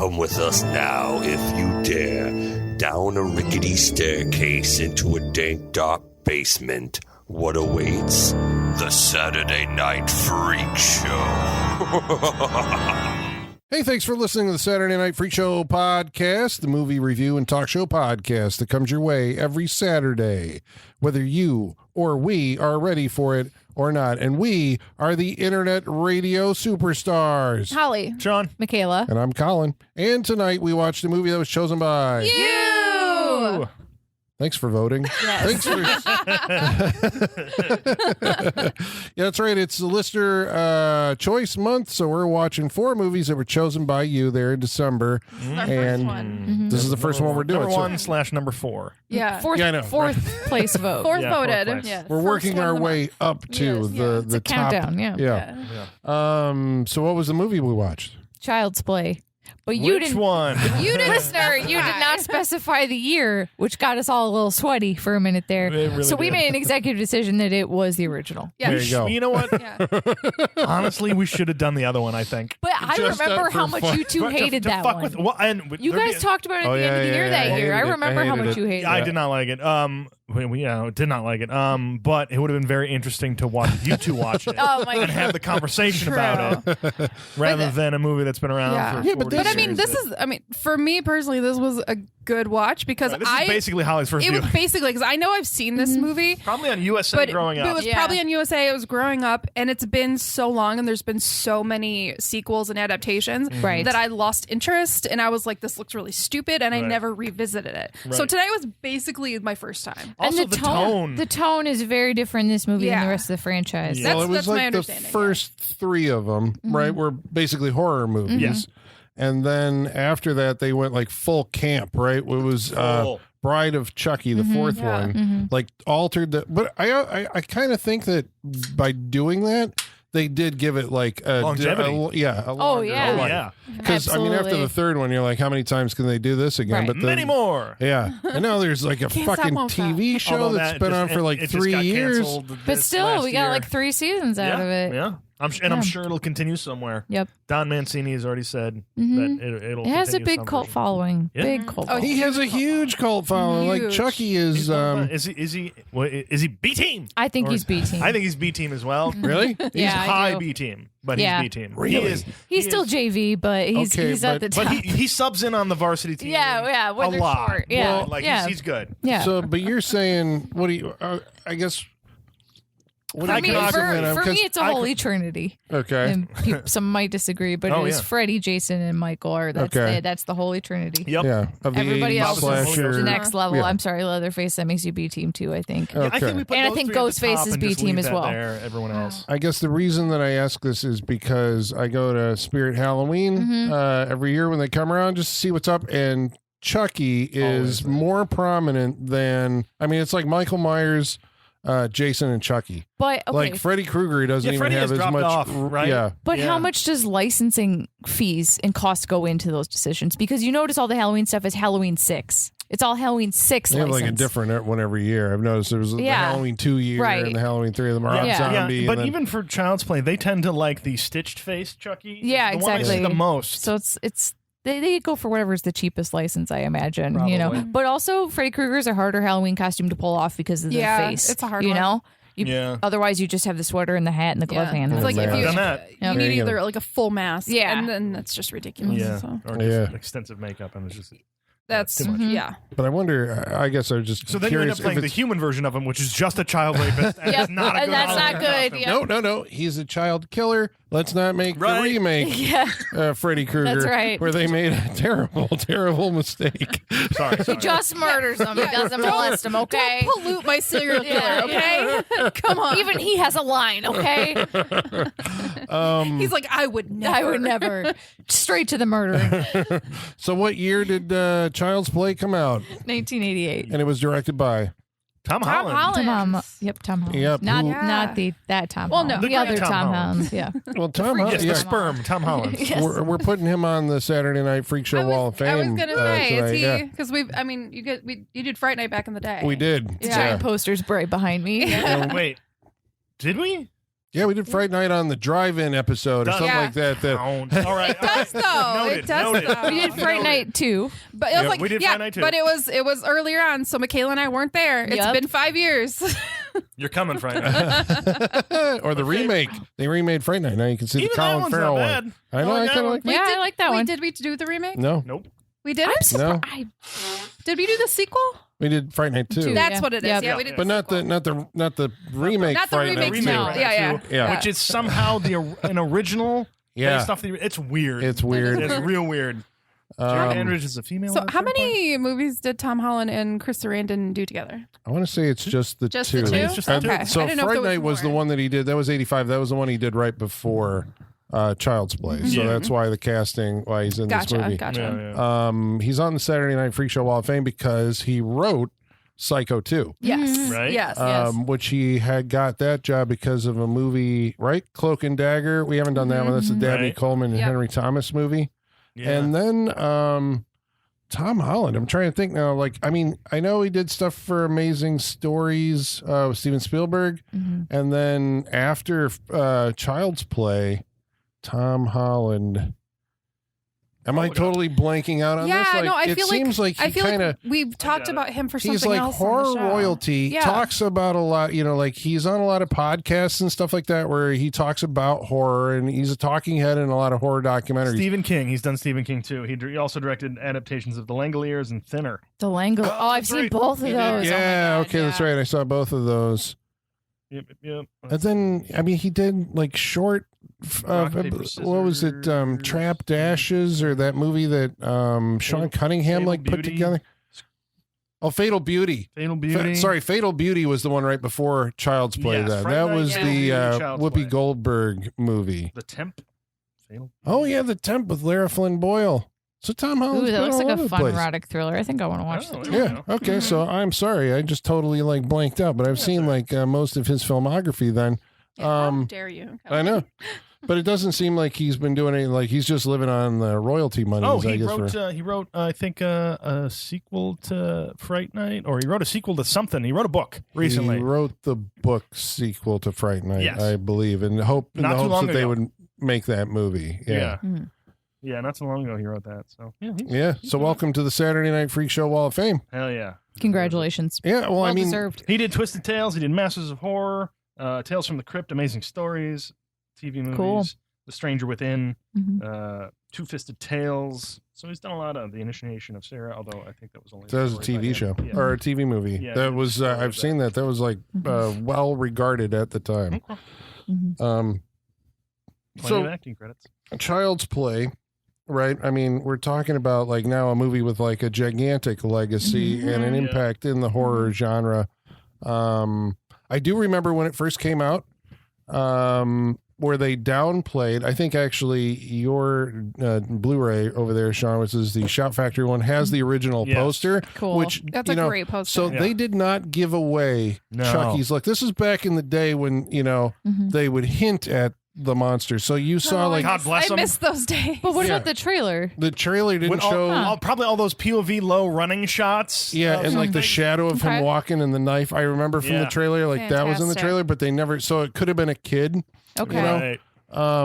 Come with us now, if you dare, down a rickety staircase into a dank, dark basement. What awaits? The Saturday Night Freak Show. Hey, thanks for listening to the Saturday Night Freak Show podcast, the movie review and talk show podcast that comes your way every Saturday, whether you or we are ready for it or not. And we are the Internet Radio Superstars. Holly. Sean. Michaela. And I'm Colin. And tonight we watched a movie that was chosen by... You! Thanks for voting. Yes. Thanks for... Yeah, that's right. It's the listener choice month, so we're watching 4 movies that were chosen by you there in December. Our first one. This is the first one we're doing. Number 1/number 4. Yeah. Yeah, I know. Fourth place vote. Yeah, fourth voted. place. Yeah. We're working our way up to the It's a top. countdown, Yeah. So what was the movie we watched? Child's Play. But Which you didn't. one? You didn't, listener. You did not specify the year, which got us all a little sweaty for a minute there. It really so we did. made an executive decision that it was the original. Yeah. There you go. You know what? Yeah. Honestly, we should have done the other one, I think. But I Just remember for how much fun. you two But to hated that fuck one. With, well, and You there'd guys be- talked about it at Oh, the end of the yeah, year yeah, that I year. I hated it. remember I how hated much it. you hated I it. did not like it. Did not like it. But it would have been very interesting to watch you two watch it Oh my and god. have the conversation True. about it, rather than a movie that's been around Yeah. for Yeah, but 40 this- But I mean, years. for me personally, this was a good watch because This is basically Holly's first it view. was basically because I know I've seen this movie, Probably on USA but growing it up. was Yeah. probably on USA. It was growing up, and it's been so long, and there's been so many sequels and adaptations Right. that I lost interest, and I was like, "This looks really stupid," and I Right. never revisited it. So Right. today was basically my first time. Also, And the tone. The tone is very different in this movie than Yeah. the rest of the franchise. Yeah. Well, it was that's my like the understanding, first 3 of them, right, were basically horror movies. Yes. And then after that, they went like full camp, right? It was Full. Bride of Chucky, the 4th Yeah. one, like altered the. But I kind of think that by doing that, they did give it like a Longevity. a yeah. Oh, yeah. Because I mean, after Absolutely. the 3rd one, you're like, how many times can they do this again? Right. But Many more. Yeah, and now there's like a Can't stop, fucking won't stop. TV show Although that's that been just- on for like it just 3 got years. canceled But this still, last we got year. like 3 seasons out of it. Yeah. I'm Yeah. sure it'll continue somewhere. Yep. Don Mancini has already said Mhm. that it'll It has a continue big some cult version. following. Yeah. Big cult. Oh, following. He has a huge cult following. Like Huge. Chucky He's is. one of the- is he B team? I think Or- he's B team. I think he's B team as well. Really? He's Yeah, I high do. B team, but Yeah. he's B team. Really? He's still JV, but he's Okay, at the top. But he subs in on the varsity team. Yeah, when a they're lot. short. Yeah, Well, like yeah. he's good. yeah. So, but you're saying, what do you? I guess. What for do me, you consider that? for me, 'Cause- it's a holy trinity. okay. And some might disagree, but Oh, it is yeah. Freddy, Jason, and Michael. Okay. That's the holy trinity. Yep. Yeah, of the Everybody 80s else is slasher. The next level. Yeah. I'm sorry, Leatherface. That makes you B team too. I think. Yeah, I think we put And I those think three at the Ghostface top is and B just team leave as that well. There, everyone else. I guess the reason that I ask this is because I go to Spirit Halloween Mm-hmm. every year when they come around just to see what's up, and Chucky is Always. more prominent than. I mean, it's like Michael Myers, Jason, and Chucky. But okay, Like Freddy Krueger, he doesn't Yeah, even Freddy have has as dropped much. off, right? Yeah. but Yeah. how much does licensing fees and costs go into those decisions? Because you notice all the Halloween stuff is Halloween 6. It's all Halloween 6 They have like a license. different one every year. I've noticed there was the Yeah. Halloween 2 year Right. and the Halloween 3 of them are Yeah. zombie. but and then, even for Child's Play, they tend to like the stitched face Chucky. Yeah, the one I see exactly. the most. So it's they go for whatever's the cheapest license, I imagine. You know, Probably. but also Freddy Krueger's a harder Halloween costume to pull off because of the Yeah, face. it's a hard you one. know. Yeah. Otherwise, you just have the sweater and the hat and the glove hand. It's like if man. you, Done that. you Yep. need There you go. either like a full mask, Yeah. and then that's just ridiculous. Yeah. So Or just Yeah. extensive makeup, and it's just that's too much. yeah. but I wonder, I guess I was just So then you end curious up playing if the it's. human version of him, which is just a child rapist, and Yep. it's not a And good that's not Halloween good, costume. yeah. No. He's a child killer. Let's not make Right. the remake. Yeah, Freddy Krueger. That's right. Where they made a terrible mistake. Sorry. he just murders them. He doesn't molest them. Okay. Don't pollute my serial killer, Yeah, okay? Come on. Even he has a line. Okay. He's like, I would never. I would never. Straight to the murdering. So what year did Child's Play come out? 1988. And it was directed by. Tom Tom Holland. Holland. Tom Holland. Yep. Not Who- not that Tom. Well, Holland. no. the other Tom Tom Holland. Holland. Yeah. Well, Tom Holland. Yes, Yeah, the sperm. Tom Holland. Yes. we're putting him on the Saturday Night Freak Show Wall of Fame. I was gonna say, tonight. is he? Yeah. Because you did Fright Night back in the day. We did. Yeah. Giant posters right behind me. Wait, did we? Yeah, we did Fright Night on the drive-in episode or Does- something Yeah. like that. All right. It does though. Noted, It does noted. though. We did Fright Night too. But it was Yep, like we did Fright Night too. But it was earlier on, so Michaela and I weren't there. It's Yep. been 5 years. You're coming Friday night. Or the remake. They remade Fright Night. Now you can see Even the that Colin one's Farrell not one. bad. I know. I kind of like Yeah, I like that one. Did we do the remake? No, Nope. We did I'm it? surprised. Did we do the sequel? we did Fright Night 2. Two. That's Yeah. what it is. Yep. Yeah, we did. But not the remake. Not the Fright remake Night two. No. Fright Yeah, Night yeah. 2, Yeah. Which is somehow an original Yeah, based off the. It's weird. it's weird. It's real weird. Jared Um, Andridge is a female. So at how some point? many movies did Tom Holland and Chris Sarandon do together? I want to say it's just the Just two. the two? It's just the two. Okay. So I didn't know if Fright there was Night was the more. one that he did. That was 85. That was the one he did right before Child's Play. So Yeah. that's why the casting, why he's in this Gotcha. movie. Gotcha. Yeah, yeah. He's on the Saturday Night Freak Show Wall of Fame because he wrote Psycho 2. Yes. Right? Yes. Which he had got that job because of a movie, right? Cloak and Dagger. We haven't done that one. That's the Dabney Right. Coleman and Yep. Henry Thomas movie. Yeah. And then Tom Holland. I'm trying to think now. Like, I mean, I know he did stuff for Amazing Stories with Steven Spielberg. Mhm. And then after Child's Play, Tom Holland. Am I totally blanking out on Yeah, this? Like, no, I it feel like seems like I he feel kind of. like we've talked got about him for something He's like else. on horror the show. royalty. Yeah. Talks about a lot, like he's on a lot of podcasts and stuff like that where he talks about horror, and he's a talking head in a lot of horror documentaries. Stephen King. He's done Stephen King too. He also directed adaptations of The Langoliers and Thinner. The Lango. Oh, I've seen great. both of He did. those. Yeah, Oh my God, okay, that's yeah. right. I saw both of those. Yep. And then, I mean, he did like short. Rock, paper, what was it? scissors. Trap Dashes, or that movie that Sean Cunningham Fatal like put Beauty. together. Oh, Fatal Beauty. Fatal Beauty. Sorry, Fatal Beauty was the one right before Child's Play. Yes, then Fright that Night, was Fatal the Beauty, Child's Whoopi Play. Goldberg movie. The Temp. Fatal. Oh yeah, The Temp with Lara Flynn Boyle. So Tom Holland's Ooh, that been looks all like over a the fun place. erotic thriller. I think I want to watch Oh, that. there you Yeah. go. Okay. So I'm sorry, I just totally like blanked out, but I've seen like most of his filmography. Then How dare you? I know, but it doesn't seem like he's been doing anything. Like he's just living on the royalty money. Oh, I he guess wrote. He wrote. I think a sequel to Fright Night, or he wrote a sequel to something. He wrote a book recently. He wrote the book sequel to Fright Night, Yes. I believe, in the Not hopes too long that they ago. would make that movie. Yeah. Mhm. Yeah, not so long ago he wrote that. So yeah, Yeah. So welcome to the Saturday Night Freak Show Wall of Fame. hell yeah. Congratulations. Yeah. Well, Well I mean, deserved. He did Twisted Tales. He did Masters of Horror, Tales from the Crypt, Amazing Stories, TV movies, Cool. The Stranger Within, Mhm. Two-Fisted Tales. So he's done a lot of The Initiation of Sarah, although I think that was only that was a story by TV him. show Yeah. or a TV movie. Yeah, that it was. was a story I've of seen that. That was like well regarded at the time. Okay. Mhm. Plenty So of acting credits. Child's Play, right? I mean, we're talking about like now a movie with like a gigantic legacy and an Yeah. impact in the horror genre. I do remember when it first came out, where they downplayed. I think actually your Blu-ray over there, Sean, which is the Shout Factory one, has the original Yes. poster. Cool. Which That's you a know, great poster. so Yeah. they did not give away No. Chucky's look. This is back in the day when Mhm. they would hint at the monster. So you saw Oh, like God bless I him. missed those days. But what Yeah. about the trailer? the trailer didn't When show. probably all those POV low running shots. Yeah, of and like the something. shadow of Okay. him walking and the knife. I remember from the Yeah. trailer, like that was in the Fantastic. trailer, but they never. So it could have been a kid. Okay. You know? Right.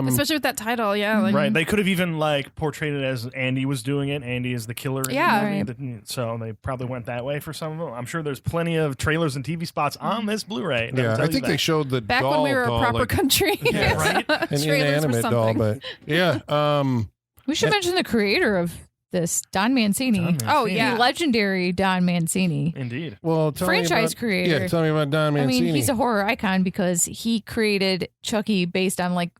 Especially with that title, yeah. Like, Right. They could have even like portrayed it as Andy was doing it. Andy is the killer. in the Yeah. movie. So they probably went that way for some of them. I'm sure there's plenty of trailers and TV spots on this Blu-ray. that'll Yeah, tell I you think they that. showed the Back doll when we were a doll, proper like country. Yeah, right? an Trailers for inanimate doll, something. but yeah. We should mention the creator of this, Don Mancini. Don Oh, Mancini. yeah. The legendary Don Mancini. Indeed. Well, tell me Franchise about, creator. Yeah, tell me about Don I Mancini. mean, he's a horror icon because he created Chucky based on like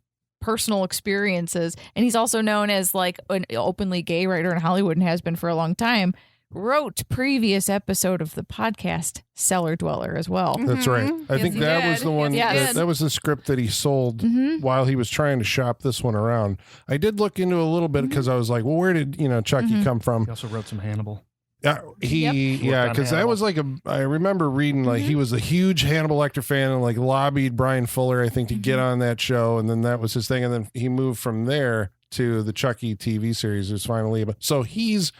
personal experiences. And he's also known as like an openly gay writer in Hollywood and has been for a long time. Wrote previous episode of the podcast Cellar Dweller as well. That's right. I Yes, think he that did. was the one. Yes, he Yes. did. That was the script that he sold Mhm. while he was trying to shop this one around. I did look into a little bit because I was like, well, where did Chucky come from? He also wrote some Hannibal. Yep. Yeah, Worked on because that Hannibal. was like I remember reading like he was a huge Hannibal Lecter fan and like lobbied Brian Fuller, I think, to get on that show, and then that was his thing, and then he moved from there to the Chucky TV series. It was finally, so he's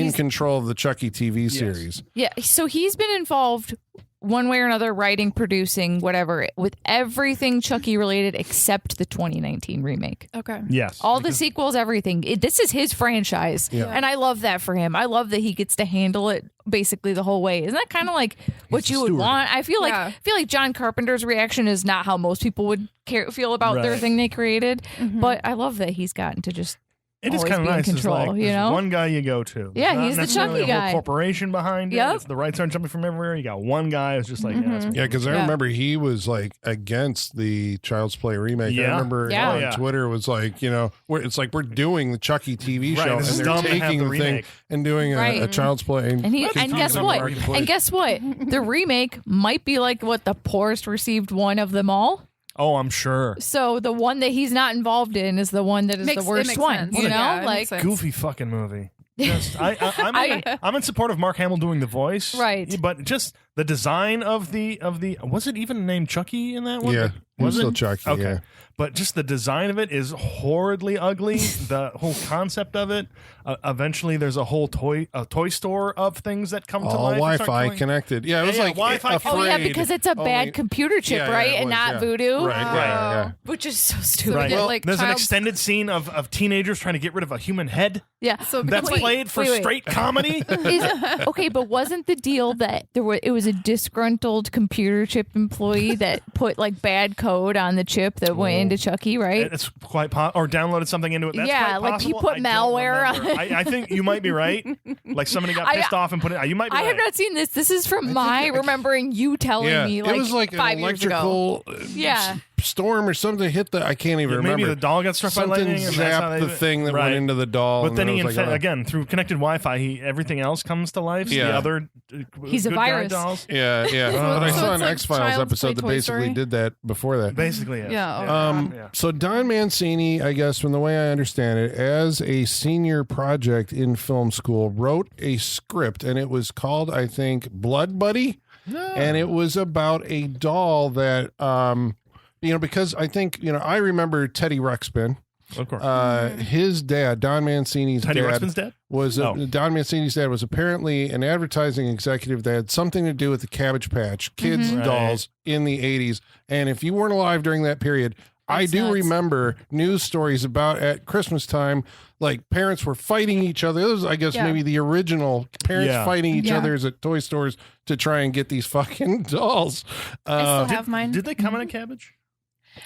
in control of the Chucky TV series. Yeah, so he's been involved one way or another, writing, producing, whatever, with everything Chucky related except the 2019 remake. Okay. Yes. All the sequels, everything. This is his franchise. Yeah. And I love that for him. I love that he gets to handle it basically the whole way. Isn't that kind of like what you would want? I feel like John Carpenter's reaction is not how most people would feel about their thing they created. But I love that he's gotten to just It is always kind of be in nice. control, It's like you there's know? one guy you go to. Yeah, There's he's not the Chucky necessarily a whole guy. corporation behind Yep. it. It's the rights aren't jumping from everywhere. You got one guy who's just like, yeah, that's Yeah, because I Yeah. remember he was like against the Child's Play remake. Yeah. I remember Yeah. on Yeah. Twitter was like, it's like we're doing the Chucky TV Right, show this is and they're dumb to have taking the the thing remake. and doing Right. a Child's Play. And guess on the what? marketplace. And guess what? The remake might be like what the poorest received one of them all. Oh, I'm sure. So the one that he's not involved in is the one that is the worst one. Sense. You know, Yeah, it like makes sense. Goofy fucking movie. Just, I'm in support of Mark Hamill doing the voice, Right. But just the design of the was it even named Chucky in that one? Yeah, it was still Chucky. Okay, Yeah. but just the design of it is horridly ugly. The whole concept of it. Eventually, there's a whole toy store of things that come to All life. and start Wi-Fi going- connected. Yeah, it was Yeah, like Wi-Fi afraid. oh yeah, because it's a bad only- computer chip, Yeah, right, it and was, not yeah. voodoo, Right, yeah. which is so stupid. Right. Well, like There's an child's- extended scene of teenagers trying to get rid of a human head. Yeah. So That's wait, played for wait. straight comedy. Okay, but wasn't the deal that it was a disgruntled computer chip employee that put like bad code on the chip that went into Chucky, right? It's quite or downloaded something into it. That's Yeah, quite like he possible. put I don't malware remember. on it. I think you might be right. Like somebody got pissed off and put it. You might be I right. have not seen this. This is from my remembering you telling Yeah, me like it was like 5 an years ago. electrical Yeah. storm or something hit the. I can't even remember. Maybe the doll got struck by Something lightning. And that's how zapped they, the thing that right. went into the doll. But and then it he was like, again through connected Wi-Fi, everything else comes to life. Yeah. The other He's a good guy virus. dolls. Yeah. But I so saw it's an like X-Files Child's episode that Play Toy basically Story? did that before that. Basically, yes. Yeah. Okay. So Don Mancini, I guess, from the way I understand it, as a senior project in film school, wrote a script, and it was called, I think, Blood Buddy, and it was about a doll that, because I think, I remember Teddy Ruxpin. Of course. His dad, Don Mancini's Teddy dad, Ruxpin's dad? was Don Mancini's dad was apparently an advertising executive that had something to do with the Cabbage Patch Kids Right. dolls in the 80s. And if you weren't alive during that period, I do nuts. remember news stories about at Christmas time, like parents were fighting each other. It was, I guess, Yeah. maybe the original parents Yeah. fighting each Yeah. other at toy stores to try and get these fucking dolls. I still have mine. Did they come in a cabbage?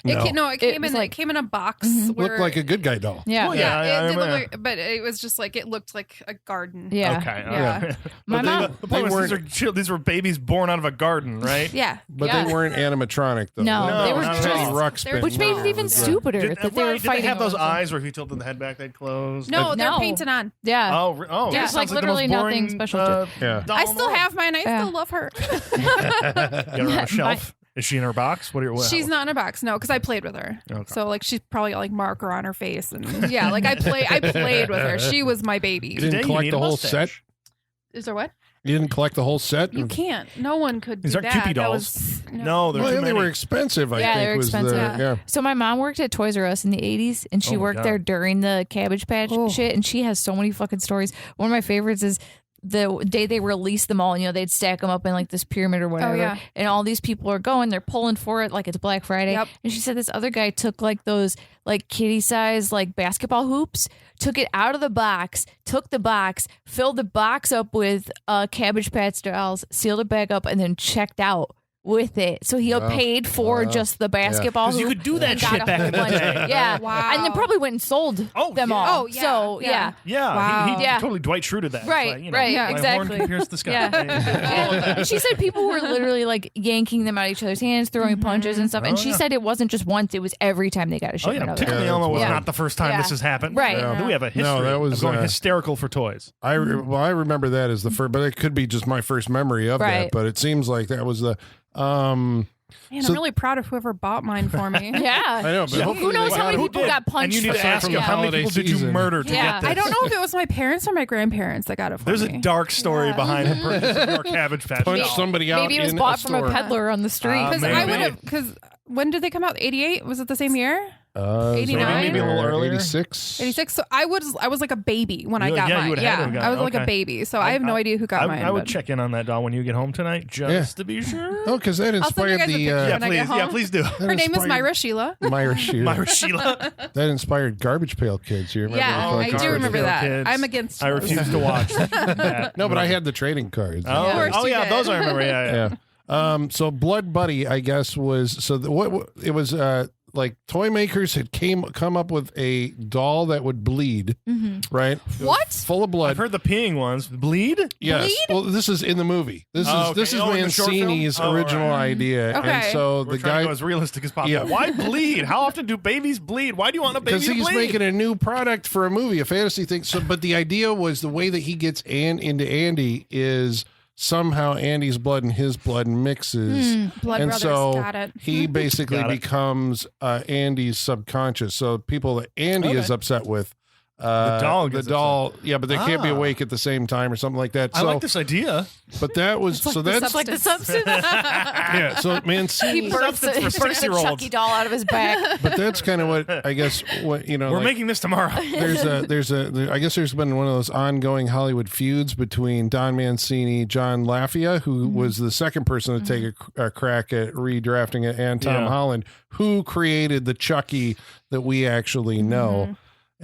No. It came was in like- it came in a box. Looked Where, like a good guy doll. Yeah. Well, yeah, I it did look remember. like, but it was just like it looked like a garden. Yeah. Okay. Yeah. My But mom. the point was these were babies born out of a garden, right? Yeah. But Yeah. they weren't animatronic, though. No, they were Teddy just- Ruxpin. Which made it even stupider Did, that they were did they fighting. have those over eyes where if you tilted the head back, they'd close? No, they're No. painted on. Yeah. Oh, Yeah, that it's like sounds the literally most boring, nothing special Yeah. doll I in the still world. have mine. I Yeah. still love her. You got her on a shelf. Is she in her box? What? She's not in a box, no, because I played with her. Okay. So like she's probably got like marker on her face, and yeah, like I played with her. She was my baby. You didn't Today you collect need the a whole mustache. set? Is there what? You didn't collect the whole set? You can't. No one could do These aren't that. Kewpie That dolls. was- No, they're Well, too they many. were expensive, I Yeah, think. they're was expensive. Yeah. So my mom worked at Toys R Us in the 80s, and she Oh my worked God. there during the Cabbage Patch shit, and she has so many fucking stories. One of my favorites is the day they released them all, they'd stack them up in like this pyramid or whatever. yeah. And all these people are going, they're pulling for it like it's Black Friday. Yep. And she said this other guy took like those like kitty size like basketball hoops, took it out of the box, took the box, filled the box up with Cabbage Patch dolls, sealed it back up, and then checked out with it. So he paid for just the basketball Because you hoop could do that and got shit a back whole in the bunch. day. Yeah. Wow. And then probably went and sold Oh, them yeah. all. Oh, yeah. So, Yeah. Yeah, Wow. he Yeah. totally Dwight Schrute that. Right, right, Yeah. My exactly. horn can pierce the sky. Yeah. And she said people were literally like yanking them out of each other's hands, throwing punches and stuff. And Oh, she yeah. said it wasn't just once, it was every time they got a Oh shipment yeah, of Tickle it. Me Elmo was Yeah. not the first time Yeah. this has happened. Right. Yeah. We have a history that was, of going uh, hysterical for toys. I remember that as the first, but it could be just my first memory of that. Right. But it seems like that was the. Man, So- I'm really proud of whoever bought mine for me. Yeah. I know, but Who hopefully knows they how many got- people did? got punched And you need for to that. ask from him the how many holiday people did you season. murder to Yeah. get this. I don't know if it was my parents or my grandparents that got it for There's me. a dark story Yeah. behind the purchase of your Cabbage Patch Punch doll. somebody out. Maybe it was in bought a from a store. peddler on the street. Uh, Because maybe. I would have. Because when did they come out? 88? Was it the same year? 89? Maybe a little earlier. 86. 86. So I was like a baby when I You- got yeah, you mine. would have had to have I gotten was like a okay. baby. So I have no idea who got mine. I would but- check in on that doll when you get home tonight, just to be sure. Oh, because that I'll send you inspired guys a the picture. Yeah, when I get please. Yeah, home. please do. Her name is Myra Sheila. Myra Sheila. Myra Sheila. That inspired Garbage Pail Kids. You remember? Yeah, the I collector's do cards? remember Pail that. Kids. I'm against I those. refuse to watch that. No, but I had the trading cards. Oh, Of course you yeah, did. those I remember. Yeah. So Blood Buddy, I guess, was so what it was. Like toy makers had come up with a doll that would bleed, right? What? Full of blood. I've heard the peeing ones. Bleed? Yes. Bleed? Well, this is in the movie. This Oh, is okay. this is Oh, in the short film? Mancini's Oh, original right. idea, Okay. and so We're the trying to guy, go as realistic as possible. Yeah. Why bleed? How often do babies bleed? Why do you want a baby because to he's bleed? making a new product for a movie, a fantasy thing. So, but the idea was the way that he gets into Andy is somehow Andy's blood and his blood mixes. Blood and Brothers. so Got it. he basically Got it. becomes Andy's subconscious. So people that Andy is upset with, doll gets yeah, but they can't be Ah. awake at the same time or something like that. I So, like this idea. but that was so that's like the substance. yeah. So Mancini, He births Substance for a 6-year-olds. Chucky doll out of his back. but that's kind of what I guess what you know. We're like, making this tomorrow. I guess there's been one of those ongoing Hollywood feuds between Don Mancini, John Lafia, who was the second person to take a crack at redrafting it, and Tom Yeah. Holland, who created the Chucky that we actually know.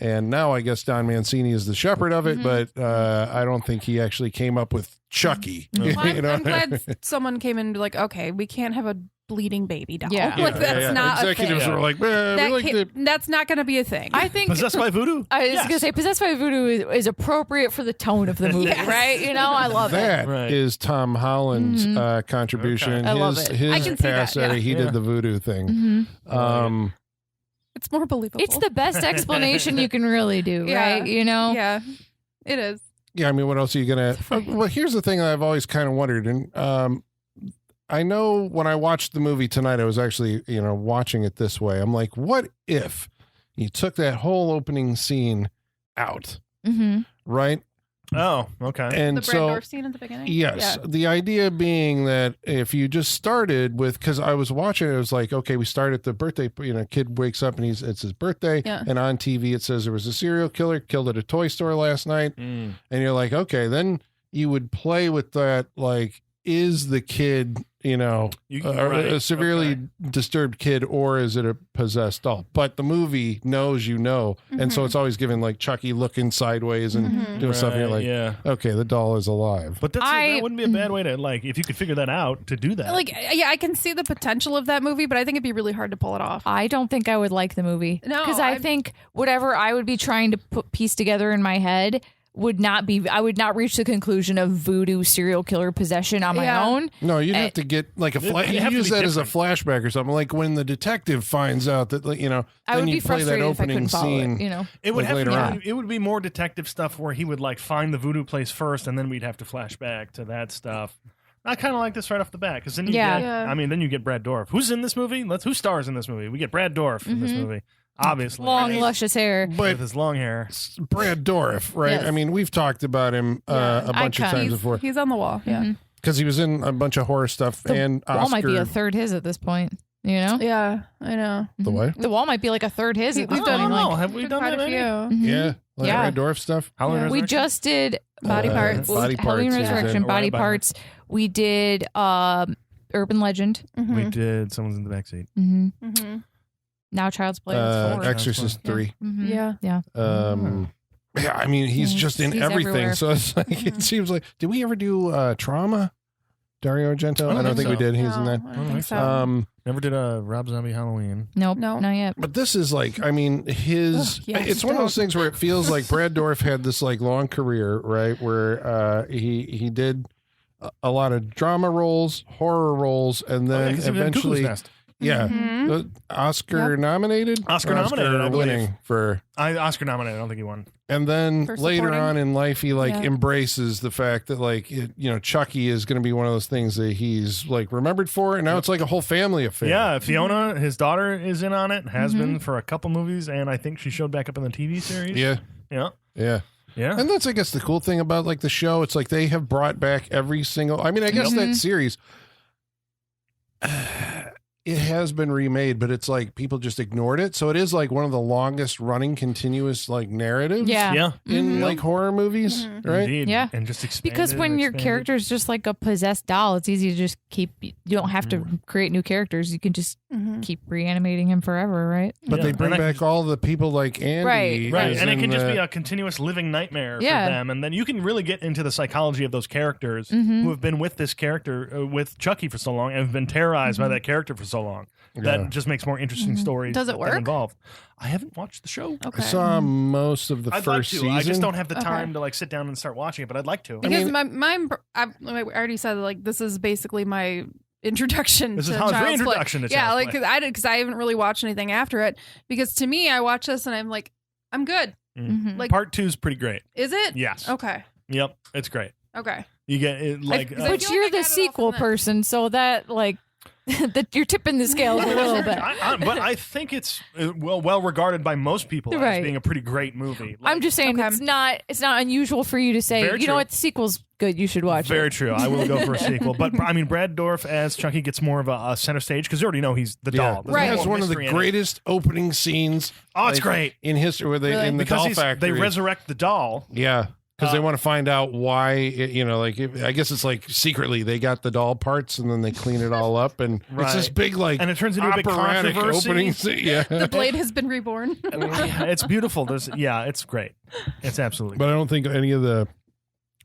And now I guess Don Mancini is the shepherd of it, but I don't think he actually came up with Chucky. Well, You know? I'm glad someone came in and be like, okay, we can't have a bleeding baby doll. Yeah. Like, that's not Executives a thing. were like, "Eh, we like the That's not going to be a thing. I think Possessed by voodoo? I was Yes. gonna say Possessed by Voodoo is appropriate for the tone of the movie, Yes. right? You know, I love it. That is Right. Tom Holland's contribution. I love his it. his I can see pass that, at yeah. it. He Yeah. did the voodoo thing. it's more believable. It's the best explanation you can really do, Yeah. right? You know? Yeah, it is. Yeah, I mean, what else are you gonna? Well, here's the thing that I've always kind of wondered, and I know when I watched the movie tonight, I was actually watching it this way. I'm like, what if you took that whole opening scene out, Mm-hmm. right? Oh, okay. And The so Brandorf scene at the beginning. yes, the idea being that if you just started with, because I was watching, it was like, okay, we start at the birthday, kid wakes up and it's his birthday, Yeah. and on TV it says there was a serial killer killed at a toy store last night, and you're like, okay, then you would play with that, like, is the kid, Right. a severely Okay. disturbed kid, or is it a possessed doll? But the movie knows, and so it's always giving like Chucky looking sideways and doing stuff, and you're like, yeah. okay, the doll is alive. But that wouldn't be a bad way to, like, if you could figure that out, to do that. Like, yeah, I can see the potential of that movie, but I think it'd be really hard to pull it off. I don't think I would like the movie. No, Because I think whatever I would be trying to piece together in my head I would not reach the conclusion of voodoo serial killer possession on my Yeah. own. No, you'd have to get like a It'd you have to use be that as a flashback or something. Like when the detective finds out that, I then would you be play that frustrated if I opening couldn't follow scene. it, it would like have later to on. it would be more detective stuff where he would, like, find the voodoo place first, and then we'd have to flash back to that stuff. I kind of like this right off the bat, because then you Yeah. get, Yeah. then you get Brad Dourif. Who's in this movie? Who stars in this movie? We get Brad Dourif in this movie, obviously. Long, Right? luscious hair. But with his long hair. Brad Dourif, right? Yes. I mean, we've talked about him a bunch of Icon. times before He's on the wall. Yeah. because he was in a bunch of horror stuff and The wall might be Oscar. a third his at this point. You know? Yeah, I know. The what? The wall might be like a third his at this We've point. done I don't Like, know. Have we done quite that a many? few. Yeah, like Yeah. Brad Dourif stuff. Halloween we Resurrection? just did Body parts. Body Halloween Parts, yeah. Resurrection, Right Body behind. Parts. We did Urban Legend. We did Someone's in the Backseat. Mm-hmm. Now Child's Play. That's 4. Exorcist 3. Yeah. Yeah. Yeah, I mean, he's just in He's everything. everywhere. So it's like, it seems like, did we ever do Trauma? Dario Argento? I don't think we so. did. He was in that. I don't think so. Never did a Rob Zombie Halloween. Nope. No. Not yet. But this is like, I mean, his. Ugh, yes, it's one of those things where it feels like Brad Dourif had this like long career, right? Where he did a lot of drama roles, horror roles, and then 'cause he was in Cuckoo's eventually, Nest. yeah, Oscar nominated, Oscar Or nominated, I believe. winning for. Oscar nominated. I don't think he won. And then For later supporting? on in life, he like Yeah. embraces the fact that like Chucky is going to be one of those things that he's like remembered for, and now it's like a whole family affair. Yeah, Fiona, his daughter, is in on it. Has been for a couple movies, and I think she showed back up in the TV series. yeah, Yeah. yeah. Yeah. And that's, I guess, the cool thing about like the show. It's like they have brought back every single. I mean, I guess that series. it has been remade, but it's like people just ignored it. So it is like one of the longest running continuous like narratives Yeah. in like horror movies, right? Indeed. Yeah. And just expand Because when your character is just like a possessed doll, it's easy to just keep. You don't have to create new characters. You can just keep reanimating him forever, right? But they bring And back all the people like Andy. Right. is And it in can just the- be a continuous living nightmare Yeah. for them. And then you can really get into the psychology of those characters who have been with this character, with Chucky for so long, and have been terrorized by that character for so long. That just makes more interesting stories. Does it that work? involved. I havened watched the show. Okay. I saw most of the I'd like first to. season. I just don't have the Okay. time to like sit down and start watching it, but I'd like to. Because I already said like this is basically my introduction. This to is Holland's Child's Play. reintroduction to Yeah, Child's like Play. because I haven't really watched anything after it. Because to me, I watch this and I'm like, I'm good. Like, Part 2 is pretty great. is it? Yes. Okay. Yep. It's great. Okay. You get it like. I But feel you're like I the got it all sequel from that. person, so that like that you're tipping the scales a little bit. But I think it's well regarded by most people as Right. being a pretty great movie. I'm just saying Okay. it's not unusual for you to say, Very you know true. what, the sequel's good, you should watch Very it. true. I will go for a sequel. But I mean, Brad Dourif as Chucky gets more of a center stage because you already know he's the doll. There's Right. no It has more one of the mystery in it. greatest opening scenes. Oh, it's like, great. in history where they Really? in the Because doll factory. they resurrect the doll. Yeah, because they want to find out why. I guess it's like secretly they got the doll parts and then they clean it all up, and it's this Right. big like And it turns into a big operatic controversy. opening scene. Yeah, The blade has been reborn. Yeah, it's beautiful. It's great. It's absolutely but I don't think any of the.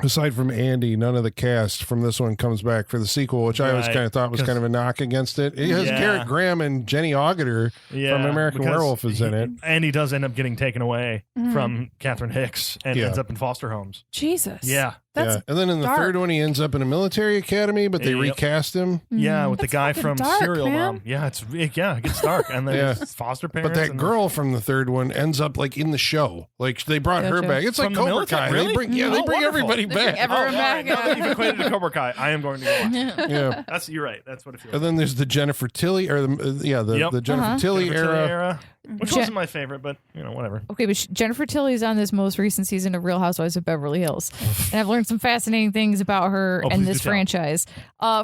Aside from Andy, none of the cast from this one comes back for the sequel, which I always Right. kind of thought was kind of a knock against it. It has Yeah. Garrett Graham and Jenny Augeter from American because Werewolf is in it. And he does end up getting taken away from Catherine Hicks and Yeah. ends up in foster homes. Jesus. Yeah. That's yeah. And then in the dark. third one, he ends up in a military academy, but they Yep. recast him. Yeah, with the That's guy fucking from dark, Serial man. Mom. Yeah, it gets dark. And then Yeah. his foster parents. But that and girl from the third one ends up like in the show. Like they brought her Gotcha. back. It's like From the Cobra military? Kai. Really? They bring, Oh, they bring wonderful. everybody They bring back. everyone all back. right. Now that you've equated to Cobra Kai, I am going to go watch. Yeah. You're right. That's what it feels And like. then there's the Jennifer Tilly, or the Yep. the Jennifer Uh-huh. Tilly Jennifer era. Tilly era, which Je- wasn't my favorite, but whatever. Okay, but Jennifer Tilly's on this most recent season of Real Housewives of Beverly Hills. And I've learned some fascinating things about her Oh, and please this do tell. franchise.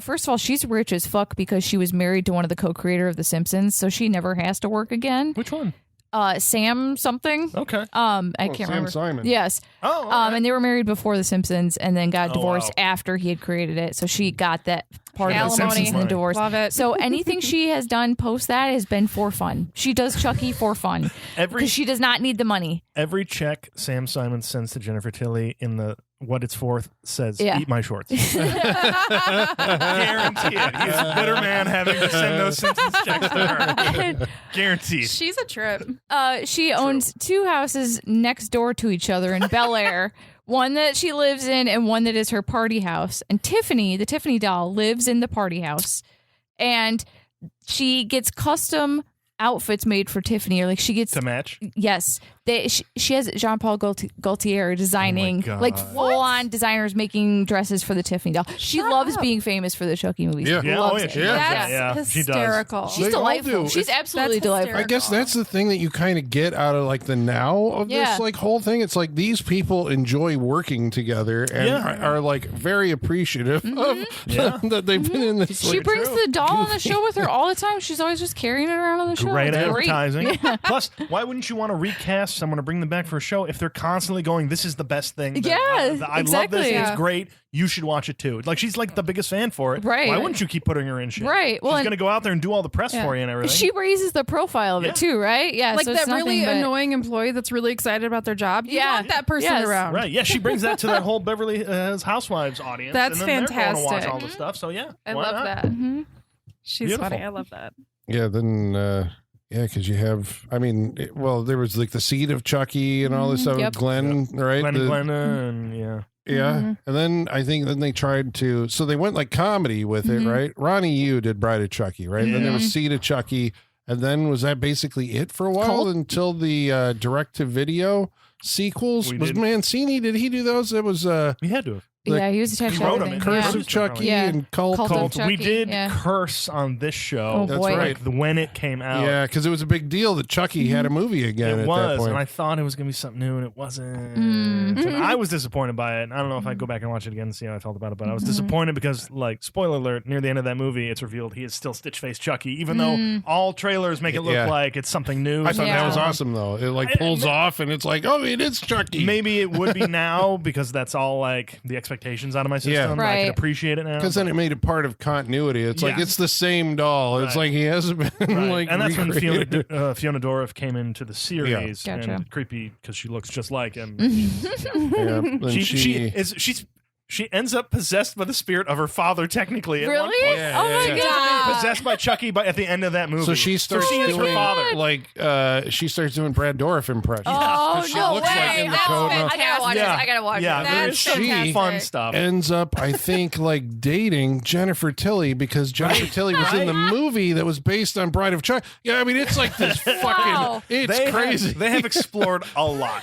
First of all, she's rich as fuck because she was married to one of the co-creator of The Simpsons, so she never has to work again. Which one? Sam something. Okay. I can't Sam remember. Simon. Yes. Oh, all right. And they were married before The Simpsons and then got Oh, divorced wow. after he had created it. So she got that part of The Alimony. Simpsons and the Money. divorce. Love it. So anything she has done post that has been for fun. She does Chucky for fun Every because she does not need the money. every check Sam Simon sends to Jennifer Tilly in the what it's for says, Yeah. "Eat my shorts." Guarantee it. He's a bitter man having to send those Simpsons checks to her. Guaranteed. She's a trip. She owns two houses next door to each other in Bel Air. One that she lives in and one that is her party house. And Tiffany, the Tiffany doll, lives in the party house. And she gets custom outfits made for Tiffany. Or like she gets To match. yes. She has Jean-Paul Gaultier designing God. like full-on designers making dresses for the Tiffany doll. She loves up. being famous for the Chucky movies. Yeah. Yeah, Loves oh, yeah, it. she loves That's that. Yeah, she does. hysterical. She's They all delightful. do. She's It's- absolutely That's delightful. I guess that's the thing that you kind of get out of like the now of Yeah. this like whole thing. It's like these people enjoy working together and Yeah. are like very appreciative of Yeah. that they've been in this. She Like, brings the doll on the show with her all the time. She's always just carrying it around on the show. Great It's advertising. Plus, why wouldn't you want to recast someone to bring them back for a show if they're constantly going, "This is the best thing"? Yeah, I love this. exactly. It's Yeah. great. You should watch it too. Like she's like the biggest fan for it. Right. Why wouldn't you keep putting her in shit? Right. Well, she's and- gonna go out there and do all the press Yeah. for you and everything. She raises the profile of Yeah. it too, right? Yeah. Like so it's that really nothing but- annoying employee that's really excited about their job. You Yeah. want that person Yes. around. Right. Yeah, she brings that to that whole Beverly Housewives audience. That's and then they're going to watch fantastic. all the stuff. So yeah, I why love not? that. Mhm. She's Beautiful. funny. I love that. Yeah, then yeah, because you have, I mean, there was like the seed of Chucky and all this stuff. Yep. Glenn, right? Glenn The- and Glenda, and yeah. Yeah, and then I think then they tried to, so they went like comedy with it, right? Ronnie Yu did Bride of Chucky, right? And then there was Seed of Chucky, and then was that basically it for a while Cult? until the direct to video sequels? We Was did- Mancini? Did he do those? It was We had to have. Yeah, he was attached He to wrote 'em everything. in Curse Yeah. of Chucky Yeah. and Cult. Cult of Cult. Chucky. We did yeah. curse on this show. Oh, That's boy. right. Like when it came out. Yeah, because it was a big deal that Chucky had a movie again It at that was, point. and I thought it was going to be something new, and it wasn't. Mm. And I was disappointed by it. I don't know if I'd go back and watch it again and see how I felt about it, but I was disappointed because, like, spoiler alert, near the end of that movie, it's revealed he is still Stitch-Face Chucky, even though all trailers make it look Yeah. like it's something new. I thought that Yeah. was awesome, though. It like pulls off, and it's like, oh, it is Chucky. Maybe it would be now because that's all, like, the expectations out of my system. Yeah. I Right. can appreciate it now. Because then it made it part of continuity. It's like Yeah. it's the same doll. It's Right. like he hasn't been Right. like and that's when recreated. Fiona Dorff came into the series, Gotcha. and creepy because she looks just like him. Yeah, then She ends up possessed by the spirit of her father, technically. At one Really? point. Yeah, Oh yeah, my yeah. god! Possessed by Chucky at the end of that movie. So she starts she is her doing father. like she starts doing Brad Dorff impressions. Oh, 'Cause she no looks way. like in the That's coat. and all. I gotta watch Yeah. this. I gotta watch Yeah, it. there That's is some fantastic. fun stuff. Ends up, I think, like dating Jennifer Tilly because Jennifer Tilly was in the movie that was based on Bride of Chucky. Yeah, I mean it's like this fucking. It's They crazy. They have explored a lot.